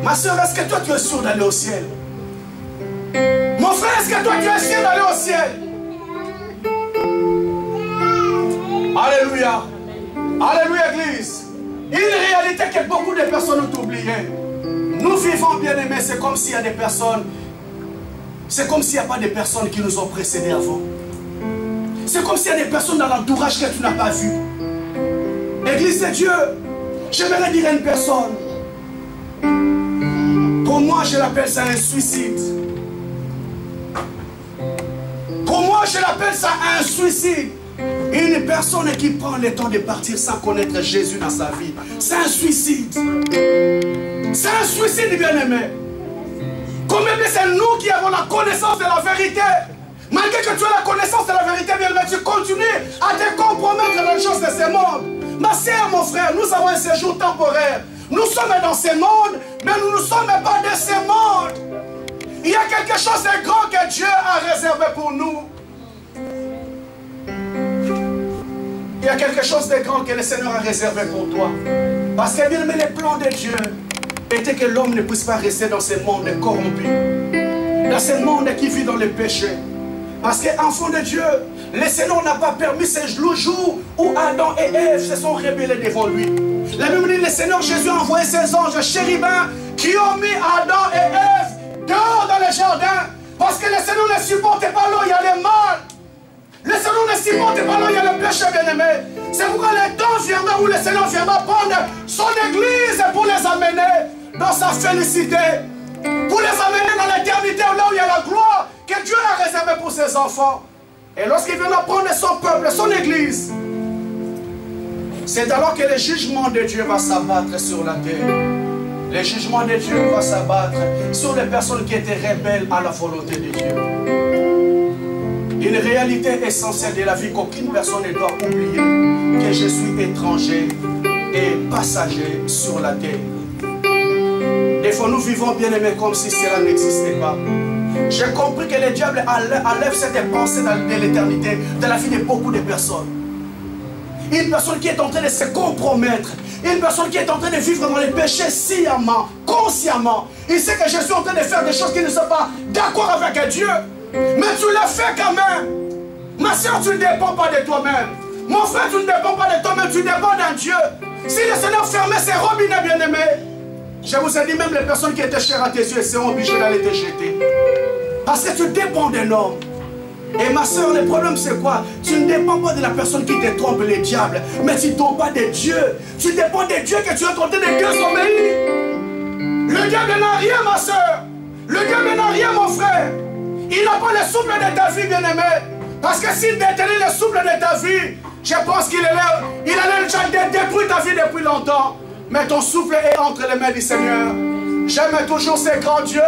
S2: Ma soeur, est-ce que toi tu es sûr d'aller au ciel? Mon frère, est-ce que toi tu es sûr d'aller au ciel? Alléluia. Alléluia, Église. Une réalité que beaucoup de personnes ont oubliée. Nous vivons, bien-aimés, c'est comme s'il y a des personnes. C'est comme s'il n'y a pas de personnes qui nous ont précédés avant. C'est comme s'il y a des personnes dans l'entourage que tu n'as pas vues. Église de Dieu, j'aimerais dire à une personne. Pour moi, je l'appelle ça un suicide. Pour moi, je l'appelle ça un suicide. Une personne qui prend le temps de partir sans connaître Jésus dans sa vie. C'est un suicide. C'est un suicide, bien-aimé. Combien de c'est nous qui avons la connaissance de la vérité. Malgré que tu aies la connaissance de la vérité, bien-aimé, tu continues à te compromettre dans les choses de ce monde. Ma sœur, mon frère, nous avons un séjour temporaire. Nous sommes dans ce monde, mais nous ne sommes pas de ce monde. Il y a quelque chose de grand que Dieu a réservé pour nous. Il y a quelque chose de grand que le Seigneur a réservé pour toi. Parce que bien aimé, le plan de Dieu était que l'homme ne puisse pas rester dans ce monde corrompu. Dans ce monde qui vit dans le péché. Parce qu'enfant de Dieu, le Seigneur n'a pas permis ce jour où Adam et Ève se sont rebellés devant lui. La Bible dit, le Seigneur Jésus a envoyé ses anges chérubins qui ont mis Adam et Ève dehors dans le jardin. Parce que le Seigneur ne supportait pas l'eau, il y a le mal. Le Seigneur ne supportait pas l'eau, il y a le péché, bien-aimé. C'est pourquoi le temps viendra où le Seigneur viendra prendre son église pour les amener dans sa félicité. Pour les amener dans l'éternité, là où il y a la gloire que Dieu a réservée pour ses enfants. Et lorsqu'il viendra prendre son peuple, son église, c'est alors que le jugement de Dieu va s'abattre sur la terre. Le jugement de Dieu va s'abattre sur les personnes qui étaient rebelles à la volonté de Dieu. Une réalité essentielle de la vie qu'aucune personne ne doit oublier, que je suis étranger et passager sur la terre. Des fois nous vivons bien aimés comme si cela n'existait pas. J'ai compris que le diable enlève cette pensée de l'éternité de la vie de beaucoup de personnes. Une personne qui est en train de se compromettre. Une personne qui est en train de vivre dans les péchés sciemment, consciemment. Il sait que je suis en train de faire des choses qui ne sont pas d'accord avec Dieu. Mais tu l'as fait quand même. Ma soeur, tu ne dépends pas de toi-même. Mon frère, tu ne dépends pas de toi-même, tu dépends d'un Dieu. Si le Seigneur fermait ses robinets, bien-aimés, je vous ai dit, même les personnes qui étaient chères à tes yeux seront obligées d'aller te jeter. Parce que tu dépends d'un homme. Et ma soeur, le problème c'est quoi? Tu ne dépends pas de la personne qui te trompe, le diable, mais tu ne dépends pas de Dieu. Tu dépends de Dieu que tu es en train de désobéir. Le diable n'a rien, ma soeur. Le diable n'a rien, mon frère. Il n'a pas le souffle de ta vie, bien-aimé. Parce que s'il détenait le souffle de ta vie, je pense qu'il allait déjà détruire ta vie depuis longtemps. Mais ton souffle est entre les mains du Seigneur. J'aime toujours ces grands dieux,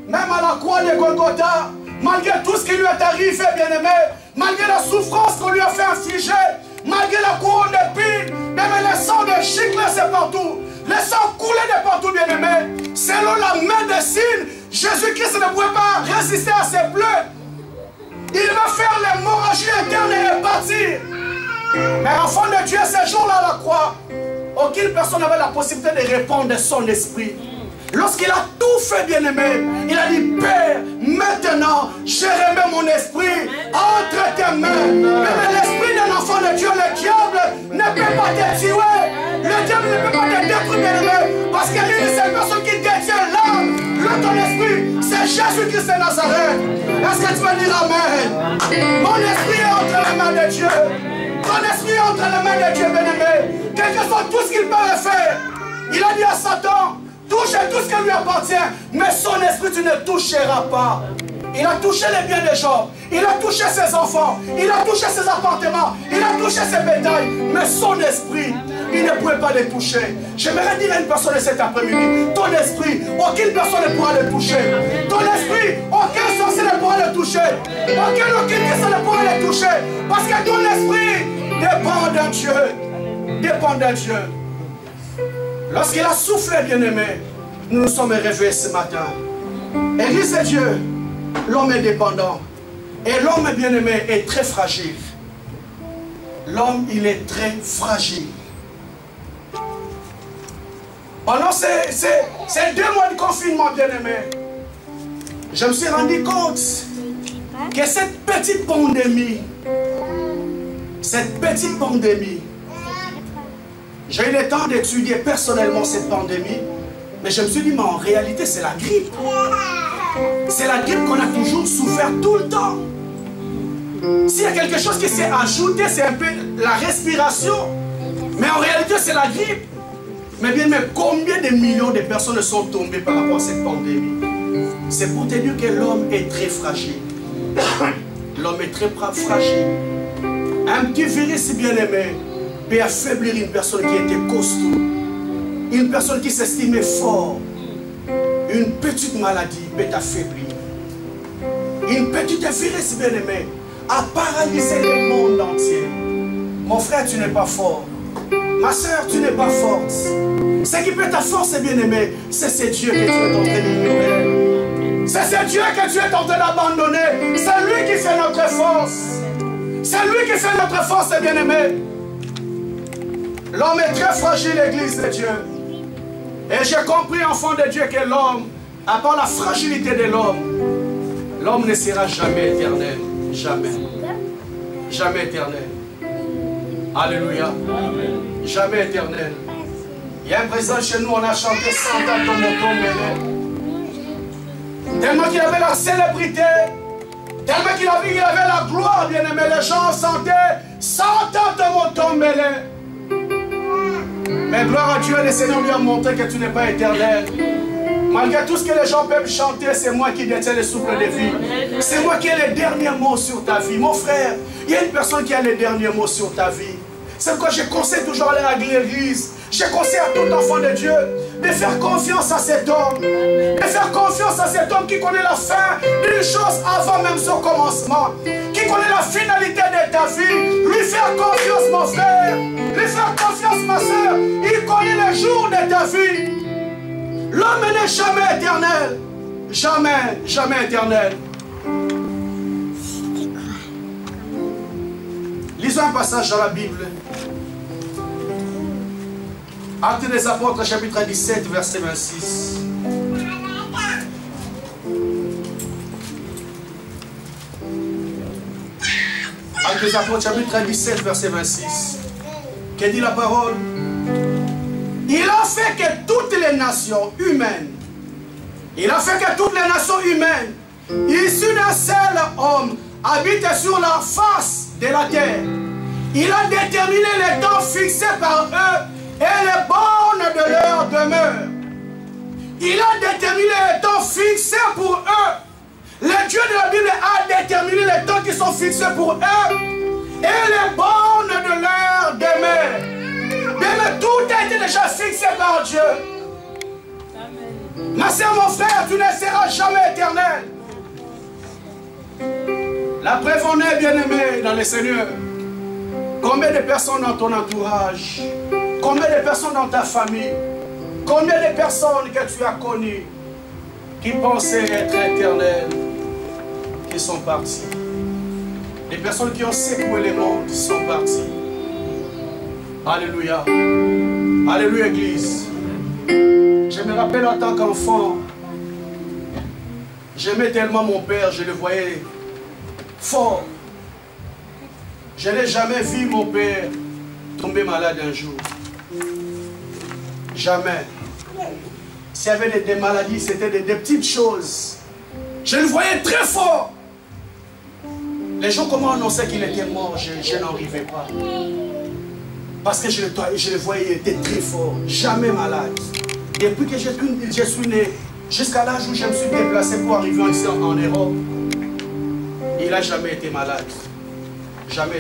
S2: même à la croix de Golgotha. Malgré tout ce qui lui est arrivé, bien-aimé, malgré la souffrance qu'on lui a fait infliger, malgré la couronne d'épines, même le sang de chicle, c'est partout. Le sang coulait de partout, bien-aimé. Selon la médecine, Jésus-Christ ne pouvait pas résister à ses plaies. Il va faire l'hémorragie interne et partir. Mais enfant de Dieu, ce jour-là à la croix, aucune personne n'avait la possibilité de répondre de son esprit. Lorsqu'il a tout fait, bien-aimé, il a dit, Père, maintenant, je remets mon esprit entre tes mains. Mais l'esprit d'un enfant de Dieu, le diable, ne peut pas te tuer. Le diable ne peut pas te détruire, bien-aimé. Parce qu'il y a une seule personne qui détient l'âme, ton esprit, c'est Jésus-Christ de Nazareth. Est-ce que tu vas dire Amen? Mon esprit est entre les mains de Dieu. Ton esprit est entre les mains de Dieu, bien-aimé. Quel que soit tout ce qu'il peut faire, il a dit à Satan, touche tout ce qui lui appartient, mais son esprit tu ne toucheras pas. Il a touché les biens des gens, il a touché ses enfants, il a touché ses appartements, il a touché ses bétails, mais son esprit, il ne pouvait pas les toucher. J'aimerais dire à une personne cet après-midi, ton esprit, aucune personne ne pourra le toucher. Ton esprit, aucun sorcier ne pourra le toucher. Aucune personne ne pourra le toucher. Parce que ton esprit dépend d'un Dieu. Dépend d'un Dieu. Lorsqu'il a soufflé, bien-aimé, nous nous sommes réveillés ce matin. Église de Dieu, l'homme est dépendant. Et l'homme, bien-aimé, est très fragile. L'homme, il est très fragile. Pendant ces 2 mois de confinement, bien-aimé, je me suis rendu compte que cette petite pandémie, j'ai eu le temps d'étudier personnellement cette pandémie, mais je me suis dit, mais en réalité, c'est la grippe. C'est la grippe qu'on a toujours souffert tout le temps. S'il y a quelque chose qui s'est ajouté, c'est un peu la respiration. Mais en réalité, c'est la grippe. Mais bien, mais combien de millions de personnes sont tombées par rapport à cette pandémie? C'est pour te dire que l'homme est très fragile. L'homme est très fragile. Un petit virus bien-aimé peut affaiblir une personne qui était costaud. Une personne qui s'estimait fort. Une petite maladie peut t'affaiblir. Une petite virus bien-aimé a paralysé le monde entier. Mon frère, tu n'es pas fort. Ma soeur, tu n'es pas forte. Ce qui peut ta force, bien-aimé, c'est ce Dieu que tu es en train d'ignorer. C'est ce Dieu que tu es en train d'abandonner. C'est lui qui fait notre force. C'est lui qui fait notre force, bien-aimé. L'homme est très fragile, l'église de Dieu. Et j'ai compris, enfant de Dieu, que l'homme, à part la fragilité de l'homme ne sera jamais éternel. Jamais. Jamais éternel. Alléluia. Jamais éternel. Il y a un président chez nous, on a chanté 100 ans de Moton Mélé. Tellement qu'il avait la célébrité, tellement qu'il avait la gloire, bien-aimé. Les gens chantaient 100 ans de Moton Mélé. Mais gloire à Dieu, le Seigneur lui a montré que tu n'es pas éternel. Malgré tout ce que les gens peuvent chanter, c'est moi qui détiens le souffle de vie. C'est moi qui ai les derniers mots sur ta vie. Mon frère, il y a une personne qui a les derniers mots sur ta vie. C'est pourquoi je conseille toujours à l'église. Je conseille à tout enfant de Dieu de faire confiance à cet homme. De faire confiance à cet homme qui connaît la fin d'une chose avant même son commencement. Qui connaît la finalité de ta vie. Lui faire confiance, mon frère. Lui faire confiance, ma soeur. Il connaît les jours de ta vie. L'homme n'est jamais éternel. Jamais, jamais éternel. Lisons un passage dans la Bible. Actes des Apôtres, chapitre 17, verset 26. Actes des Apôtres, chapitre 17, verset 26. Que dit la parole? Il a fait que toutes les nations humaines, issues d'un seul homme, habitent sur la face de la terre. Il a déterminé les temps fixés par eux et les bornes de leur demeure. Il a déterminé les temps fixés pour eux. Le Dieu de la Bible a déterminé les temps qui sont fixés pour eux et les bornes de leur demeure. Mais tout a été déjà fixé par Dieu. Amen. Ma soeur, mon frère, tu ne seras jamais éternel. La preuve en est, bien-aimé dans le Seigneur. Combien de personnes dans ton entourage? Combien de personnes dans ta famille? Combien de personnes que tu as connues qui pensaient être éternelles, qui sont parties? Des personnes qui ont secoué le monde sont parties. Alléluia. Alléluia, Église. Je me rappelle en tant qu'enfant, j'aimais tellement mon père, je le voyais fort. Je n'ai jamais vu mon père tomber malade un jour. Jamais. S'il y avait des maladies, c'était des petites choses. Je le voyais très fort. Les gens, comment annonçaient qu'il était mort, je n'en arrivais pas. Parce que je le voyais, il était très fort, jamais malade. Depuis que je suis né, jusqu'à l'âge où je me suis déplacé pour arriver ici en Europe, il n'a jamais été malade. Jamais.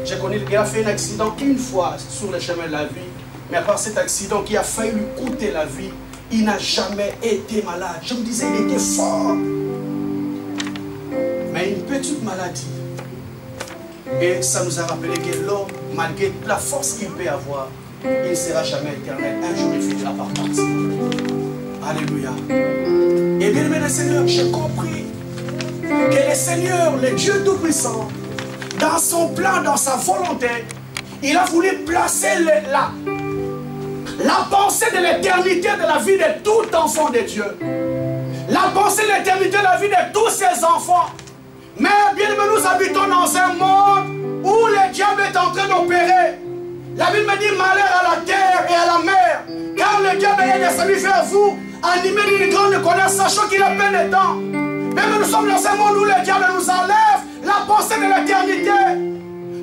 S2: J'ai connu qu'il a fait un accident une fois sur le chemin de la vie. Mais à part cet accident qui a failli lui coûter la vie, il n'a jamais été malade. Je me disais, il était fort. Mais une petite maladie. Et ça nous a rappelé que l'homme, malgré la force qu'il peut avoir, il ne sera jamais éternel. Un jour, il finira par partir. Alléluia. Et bien aimé le Seigneur, j'ai compris que le Seigneur, le Dieu Tout-Puissant, dans son plan, dans sa volonté, il a voulu placer la pensée de l'éternité de la vie de tout enfant de Dieu. La pensée de l'éternité de la vie de tous ses enfants. Mais bien aimé, nous habitons dans un monde où le diable est en train d'opérer. La Bible me dit malheur à la terre et à la mer. Car le diable est descendu vers vous, animé d'une grande colère, sachant qu'il a peine de temps. Même nous sommes dans un monde où le diable nous enlève la pensée de l'éternité.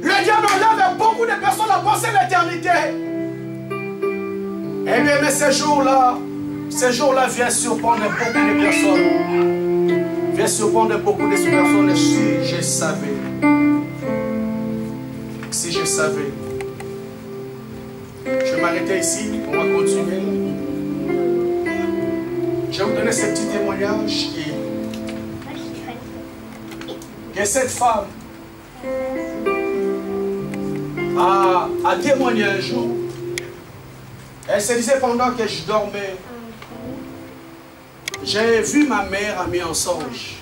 S2: Le diable enlève à beaucoup de personnes la pensée de l'éternité. Eh bien, mais ces jours-là viennent surprendre beaucoup de personnes. Viennent surprendre beaucoup de personnes si je savais. Si je savais. Je vais m'arrêter ici, on va continuer. Je vais vous donner ce petit témoignage que cette femme a témoigné un jour. Elle se disait pendant que je dormais, j'ai vu ma mère amie en songe.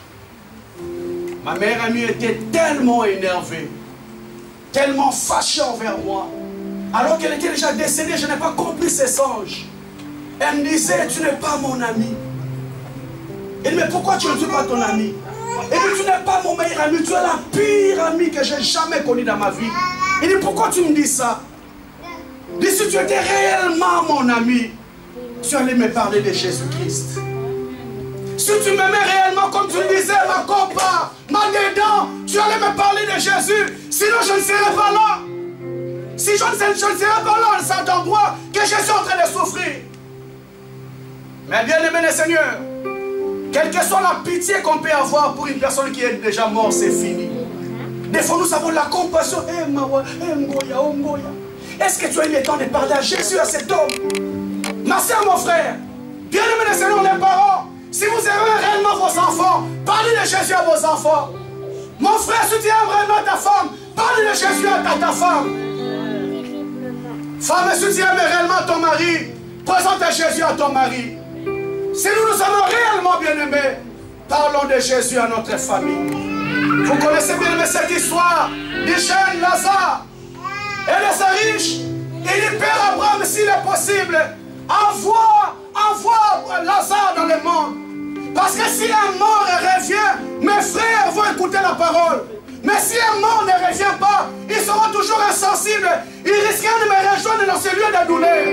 S2: Ma mère amie était tellement énervée, tellement fâchée envers moi. Alors qu'elle était déjà décédée, je n'ai pas compris ses songes. Elle me disait, tu n'es pas mon ami. Elle me dit, mais pourquoi tu ne suis pas ton ami? Elle me dit, tu n'es pas mon meilleur ami, tu es la pire amie que j'ai jamais connue dans ma vie. Elle dit, pourquoi tu me dis ça? Elle dit, si tu étais réellement mon ami, tu allais me parler de Jésus-Christ. Si tu m'aimais réellement, comme tu le disais, ma compas, ma dédans, tu allais me parler de Jésus. Sinon, je ne serais pas là. Si je ne serais pas là, cet endroit que je suis en train de souffrir. Mais bien aimé le Seigneur, quelle que soit la pitié qu'on peut avoir pour une personne qui est déjà morte, c'est fini. Des fois, nous avons la compassion. Est-ce que tu as eu le temps de parler à Jésus, à cet homme? Ma soeur, mon frère, bien aimé le Seigneur, les parents, si vous aimez réellement vos enfants, parlez de Jésus à vos enfants. Mon frère, si tu aimes réellement ta femme, parlez de Jésus à ta femme. Femme, si tu aimes réellement ton mari, présente Jésus à ton mari. Si nous sommes réellement bien-aimés, parlons de Jésus à notre famille. Vous connaissez bien cette histoire du jeune Lazare et de sa riche. Il dit, Père Abraham, s'il est possible, envoie Lazare dans le monde. Parce que si un mort revient, mes frères vont écouter la parole. Mais si un mort ne revient pas, ils seront toujours insensibles. Ils risqueront de me rejoindre dans ce lieu de douleur.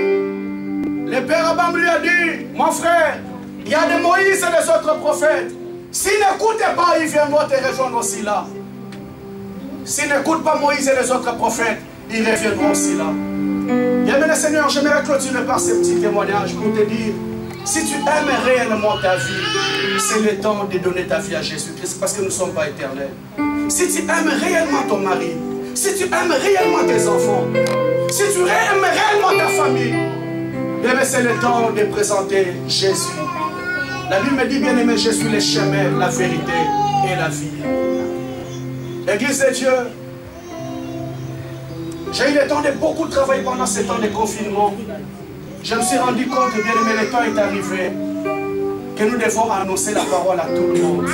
S2: Le Père Abraham lui a dit, mon frère, il y a des Moïse et des autres prophètes. S'ils n'écoutent pas, ils viendront te rejoindre aussi là. S'ils n'écoutent pas Moïse et les autres prophètes, ils reviendront aussi là. Bien, mais le Seigneur, j'aimerais clôturer par ces petits témoignages pour te dire, si tu aimes réellement ta vie, c'est le temps de donner ta vie à Jésus-Christ parce que nous ne sommes pas éternels. Si tu aimes réellement ton mari, si tu aimes réellement tes enfants, si tu aimes réellement ta famille, c'est le temps de présenter Jésus. La Bible me dit, bien aimé, je suis le chemin, la vérité et la vie. Église de Dieu, j'ai eu le temps de beaucoup travailler pendant ces temps de confinement. Je me suis rendu compte, bien aimé, le temps est arrivé que nous devons annoncer la parole à tout le monde.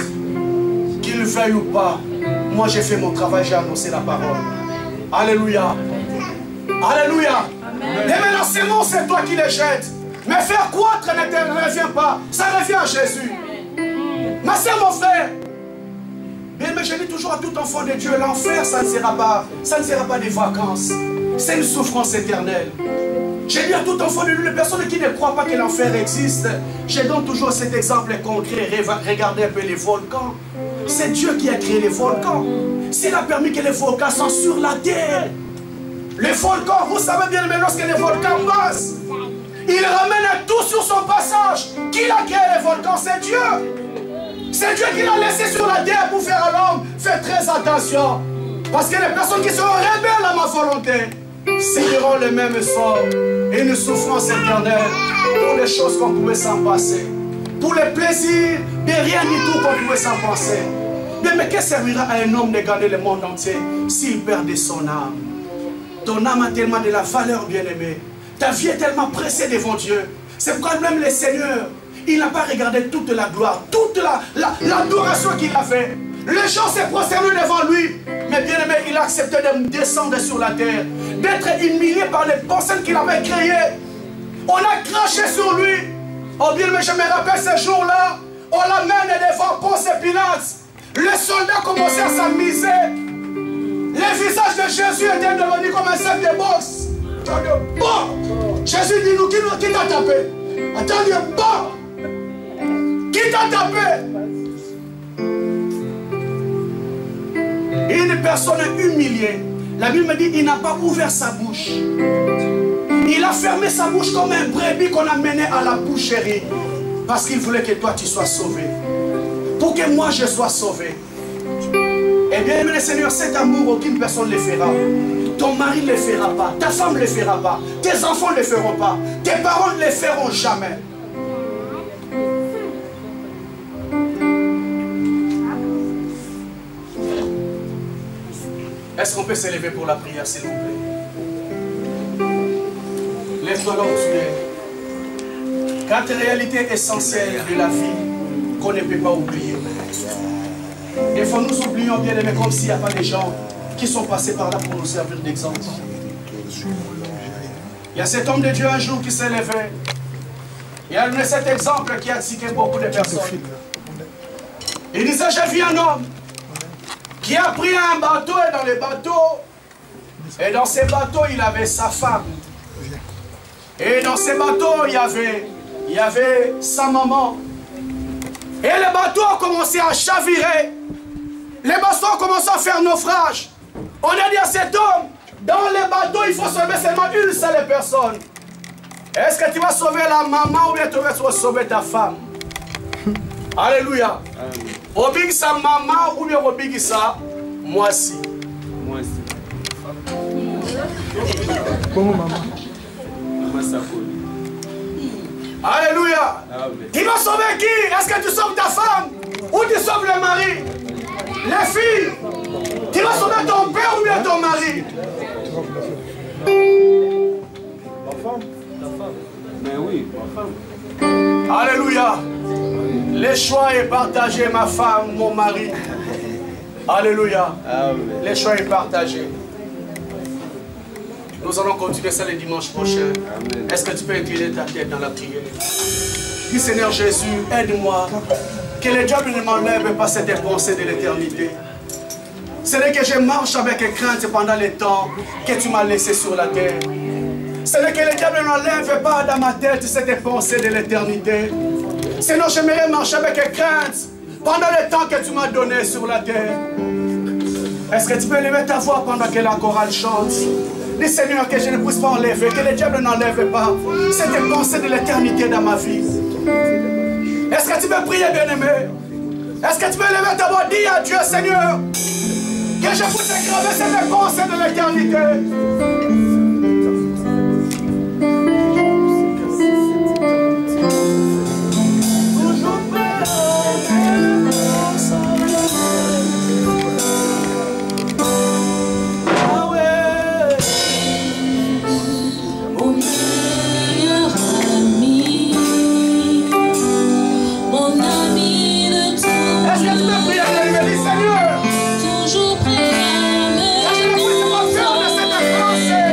S2: Qu'il veuille ou pas, moi j'ai fait mon travail, j'ai annoncé la parole. Alléluia. Alléluia. Et maintenant, c'est non, c'est toi qui les jettes. Mais faire croître ne revient pas. Ça revient à Jésus. Ma soeur, mon frère. Bien, mais je dis toujours à tout enfant de Dieu, l'enfer, ça ne sera pas des vacances. C'est une souffrance éternelle. J'ai dit à tout enfant de Dieu, les personnes qui ne croient pas que l'enfer existe, je donne toujours cet exemple concret. Regardez un peu les volcans. C'est Dieu qui a créé les volcans. S'il a permis que les volcans soient sur la terre. Les volcans, vous savez bien, mais lorsque les volcans passent, il ramène tout sur son passage. Qui a créé les volcans? C'est Dieu. C'est Dieu qui l'a laissé sur la terre pour faire à l'homme. Faites très attention. Parce que les personnes qui seront rebelles à ma volonté signeront le même sort et une souffrance éternelle pour les choses qu'on pouvait s'en passer. Pour les plaisirs de rien du tout qu'on pouvait s'en passer. Mais que servira à un homme de gagner le monde entier s'il perdait son âme? Ton âme a tellement de la valeur, bien-aimé. Ta vie est tellement pressée devant Dieu. C'est pourquoi même le Seigneur, il n'a pas regardé toute la gloire, toute l'adoration qu'il a fait. Les gens se prosternaient devant lui. Mais bien aimé, il a accepté de descendre sur la terre, d'être humilié par les personnes qu'il avait créées. On a craché sur lui. Oh bien aimé, je me rappelle ce jour-là, on l'amène devant Ponce Pilate. Les soldats commençaient à s'amuser. Le visage de Jésus était devenu comme un sac de boxe. Bon, Jésus dit nous, qui t'a tapé? Attendez, bon, qui t'a tapé? Une personne humiliée. La Bible me dit il n'a pas ouvert sa bouche. Il a fermé sa bouche comme un brebis qu'on a mené à la boucherie. Parce qu'il voulait que toi tu sois sauvé. Pour que moi je sois sauvé. Eh bien, aimé le Seigneur, cet amour, aucune personne ne le fera. Ton mari ne le fera pas. Ta femme ne le fera pas. Tes enfants ne le feront pas. Tes parents ne le feront jamais. Est-ce qu'on peut s'élever pour la prière, s'il vous plaît? Lève-toi là où tu es. 4 réalités essentielles de la vie qu'on ne peut pas oublier. Des fois, nous oublions, bien aimé, comme s'il n'y a pas des gens qui sont passés par là pour nous servir d'exemple. Il y a cet homme de Dieu un jour qui s'est levé. Il y a cet exemple qui a tiqué beaucoup de personnes. Il disait, j'ai vu un homme qui a pris un bateau, et dans le bateau, et dans ce bateau, il avait sa femme. Et dans ce bateau, il y avait sa maman. Et le bateau a commencé à chavirer. Les bateaux ont commencé à faire naufrage. On a dit à cet homme, dans le bateau, il faut sauver seulement une seule personne. Est-ce que tu vas sauver la maman ou bien tu vas sauver ta femme? Alléluia. Obigi sa maman ou bien obigi sa moi-ci.
S4: Moi-ci.
S2: Comment maman?
S4: Maman Sakoli.
S2: Alléluia. Tu vas sauver qui? Est-ce que tu sauves ta femme ou tu sauves le mari? Les filles, tu vas sauver ton père ou bien ton mari?
S4: Ma femme. Ta femme. Mais oui, ma femme.
S2: Alléluia. Le choix est partagé, ma femme, mon mari. Alléluia.
S4: Amen.
S2: Le choix est partagé. Nous allons continuer ça le dimanche prochain. Est-ce que tu peux incliner ta tête dans la prière? Dis Seigneur Jésus, aide-moi. Que le diable ne m'enlève pas cette pensée de l'éternité. Ce n'est que je marche avec crainte pendant le temps que tu m'as laissé sur la terre. Ce n'est que le diable n'enlève pas dans ma tête cette pensée de l'éternité. Sinon j'aimerais marcher avec crainte pendant le temps que tu m'as donné sur la terre. Est-ce que tu peux lever ta voix pendant que la chorale chante? Dis Seigneur que je ne puisse pas enlever, que le diable n'enlève pas cette pensée de l'éternité dans ma vie. Est-ce que tu peux prier, bien-aimé? Est-ce que tu peux lever ta voix? Dis à Dieu, Seigneur, que je puisse graver cette pensée de l'éternité.
S5: Toujours prêt à me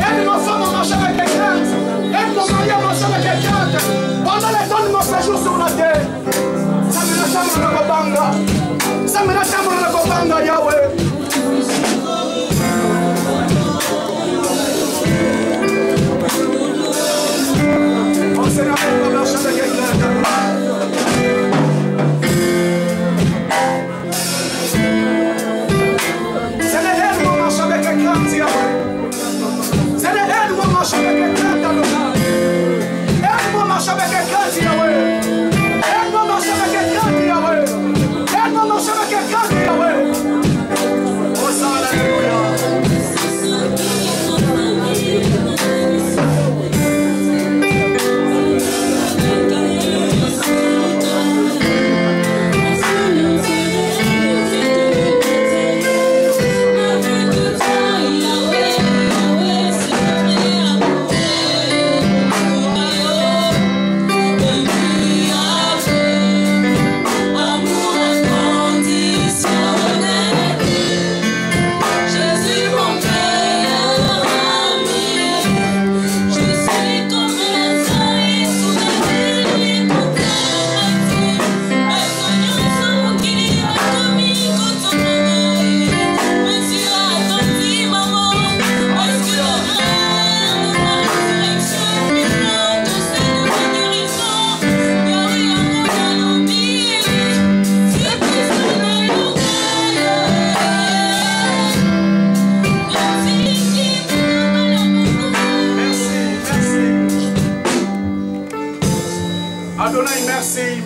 S2: Aide ma femme à marcher avec les craintes. Aide mon mari à marcher avec les craintes. Pendant les temps de mon séjour sur la terre. Ça me l'a chambre de la Kobanga. Ça me l'a chambre de la Kobanga, Yahweh. Oh Seigneur, aide ma marche avec les craintes.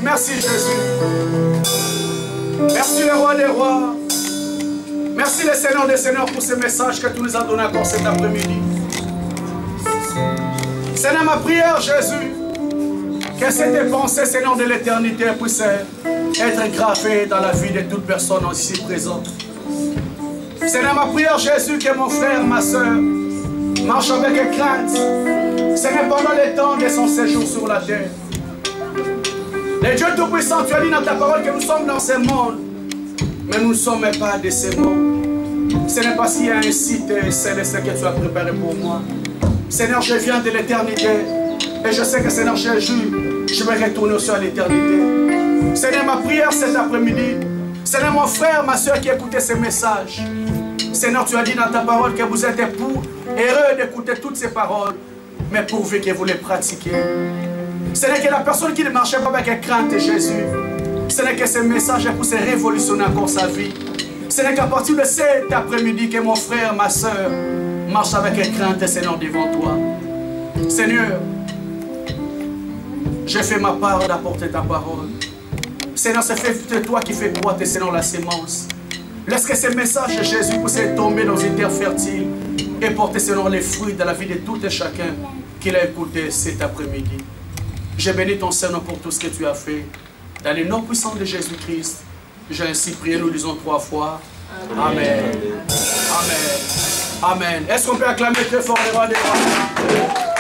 S2: Merci Jésus. Merci le roi des rois. Merci le Seigneur des Seigneurs pour ce message que tu nous as donné encore cet après-midi. Seigneur, ma prière, Jésus, que cette pensée, Seigneur de l'éternité, puisse être gravée dans la vie de toute personne ici présente. Seigneur, ma prière, Jésus, que mon frère, ma soeur, marche avec crainte. Seigneur, pendant le temps de son séjour sur la terre. Le Dieu Tout-Puissant, tu as dit dans ta parole que nous sommes dans ce monde, mais nous ne sommes pas de ce monde. Ce n'est pas s'il y a un site céleste que tu as préparé pour moi. Seigneur, je viens de l'éternité et je sais que Seigneur Jésus, je vais retourner aussi à l'éternité. Seigneur, ma prière cet après-midi, Seigneur, mon frère, ma soeur qui écoutait ce message, Seigneur, tu as dit dans ta parole que vous êtes heureux d'écouter toutes ces paroles, mais pourvu que vous les pratiquiez. Ce n'est que la personne qui ne marchait pas avec crainte, Jésus. Ce n'est que ce message pour se révolutionner encore sa vie. Ce n'est qu'à partir de cet après-midi que mon frère, ma soeur, marche avec crainte, Seigneur, devant toi. Seigneur, j'ai fait ma part d'apporter ta parole. Seigneur, c'est toi qui fais croître, Seigneur, la sémence. Laisse que ce message de Jésus puisse tomber dans une terre fertile et porter, Seigneur, les fruits de la vie de tout et chacun qui l'a écouté cet après-midi. Je bénis ton Seigneur pour tout ce que tu as fait. Dans le nom puissant de Jésus-Christ, j'ai ainsi prié, nous disons 3 fois. Amen. Amen. Amen. Est-ce qu'on peut acclamer très fort les rois des rois?